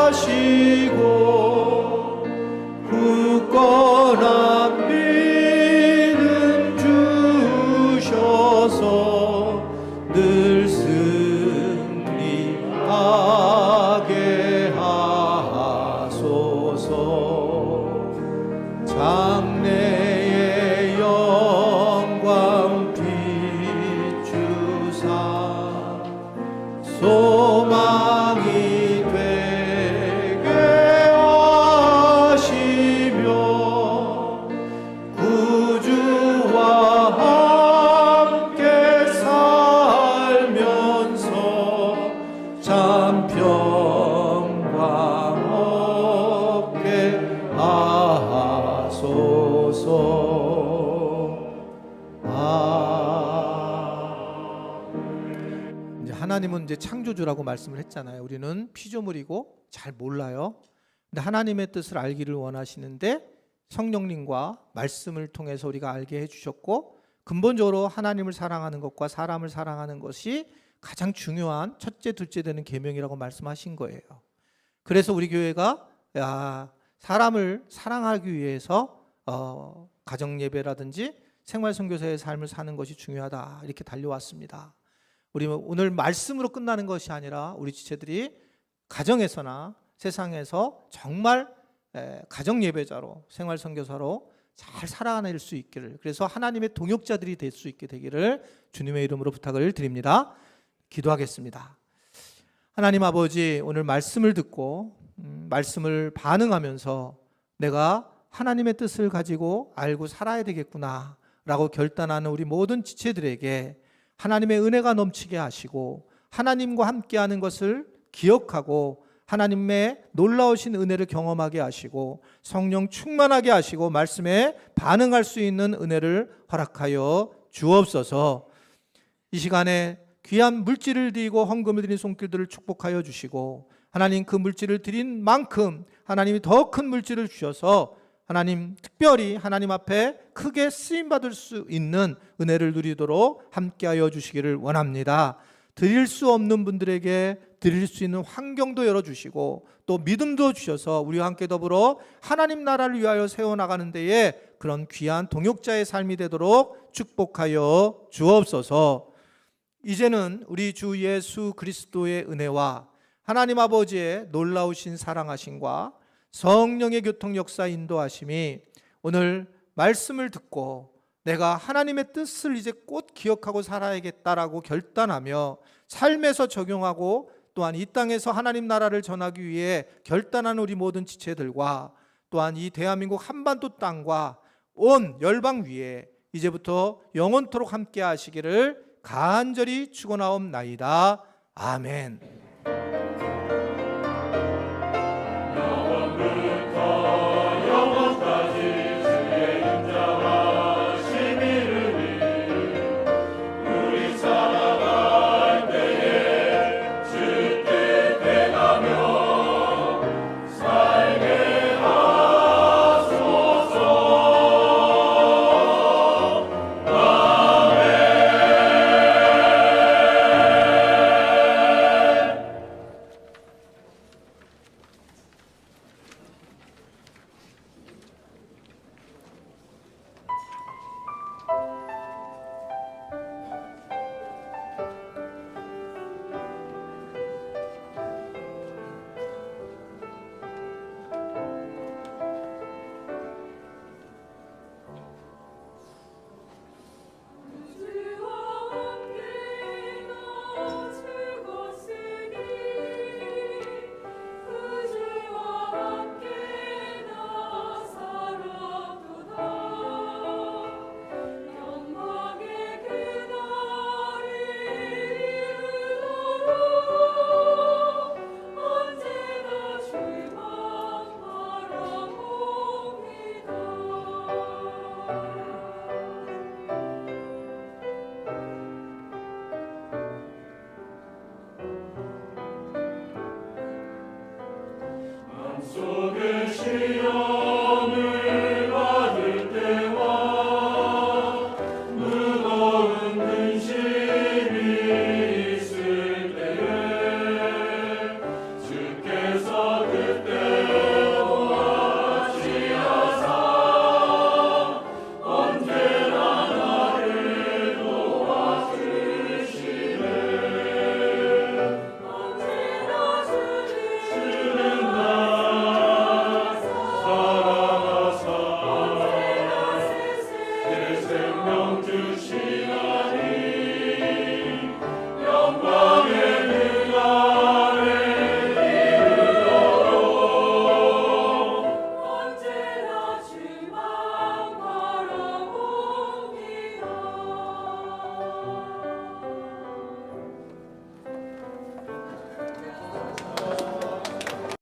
하시고 굳건한 믿음 주셔서 늘 승리하게 하소서. 장래의 영광 비추사 소망이 되게 하시며 구주와 함께 살면서 참 평강 얻게 하소서. 이제 하나님은 이제 창조주라고 말씀을 했잖아요. 우리는 피조물이고 잘 몰라요. 근데 하나님의 뜻을 알기를 원하시는데 성령님과 말씀을 통해서 우리가 알게 해주셨고, 근본적으로 하나님을 사랑하는 것과 사람을 사랑하는 것이 가장 중요한 첫째, 둘째 되는 계명이라고 말씀하신 거예요. 그래서 우리 교회가 사람을 사랑하기 위해서 가정 예배라든지 생활 선교사의 삶을 사는 것이 중요하다, 이렇게 달려왔습니다. 우리 오늘 말씀으로 끝나는 것이 아니라 우리 지체들이 가정에서나 세상에서 정말 가정 예배자로 생활 선교사로 잘 살아낼 수 있기를, 그래서 하나님의 동역자들이 될 수 있게 되기를 주님의 이름으로 부탁을 드립니다. 기도하겠습니다. 하나님 아버지, 오늘 말씀을 듣고 말씀을 반응하면서 내가 하나님의 뜻을 가지고 알고 살아야 되겠구나 라고 결단하는 우리 모든 지체들에게 하나님의 은혜가 넘치게 하시고, 하나님과 함께하는 것을 기억하고 하나님의 놀라우신 은혜를 경험하게 하시고 성령 충만하게 하시고 말씀에 반응할 수 있는 은혜를 허락하여 주옵소서. 이 시간에 귀한 물질을 드리고 헌금을 드린 손길들을 축복하여 주시고 하나님 그 물질을 드린 만큼 하나님이 더 큰 물질을 주셔서 하나님 특별히 하나님 앞에 크게 쓰임받을 수 있는 은혜를 누리도록 함께하여 주시기를 원합니다. 드릴 수 없는 분들에게 드릴 수 있는 환경도 열어주시고 또 믿음도 주셔서 우리와 함께 더불어 하나님 나라를 위하여 세워나가는 데에 그런 귀한 동역자의 삶이 되도록 축복하여 주옵소서. 이제는 우리 주 예수 그리스도의 은혜와 하나님 아버지의 놀라우신 사랑하심과 성령의 교통 역사 인도하심이 오늘 말씀을 듣고 내가 하나님의 뜻을 이제 꼭 기억하고 살아야겠다라고 결단하며 삶에서 적용하고 또한 이 땅에서 하나님 나라를 전하기 위해 결단한 우리 모든 지체들과 또한 이 대한민국 한반도 땅과 온 열방 위에 이제부터 영원토록 함께 하시기를 간절히 축원하옵나이다. 아멘.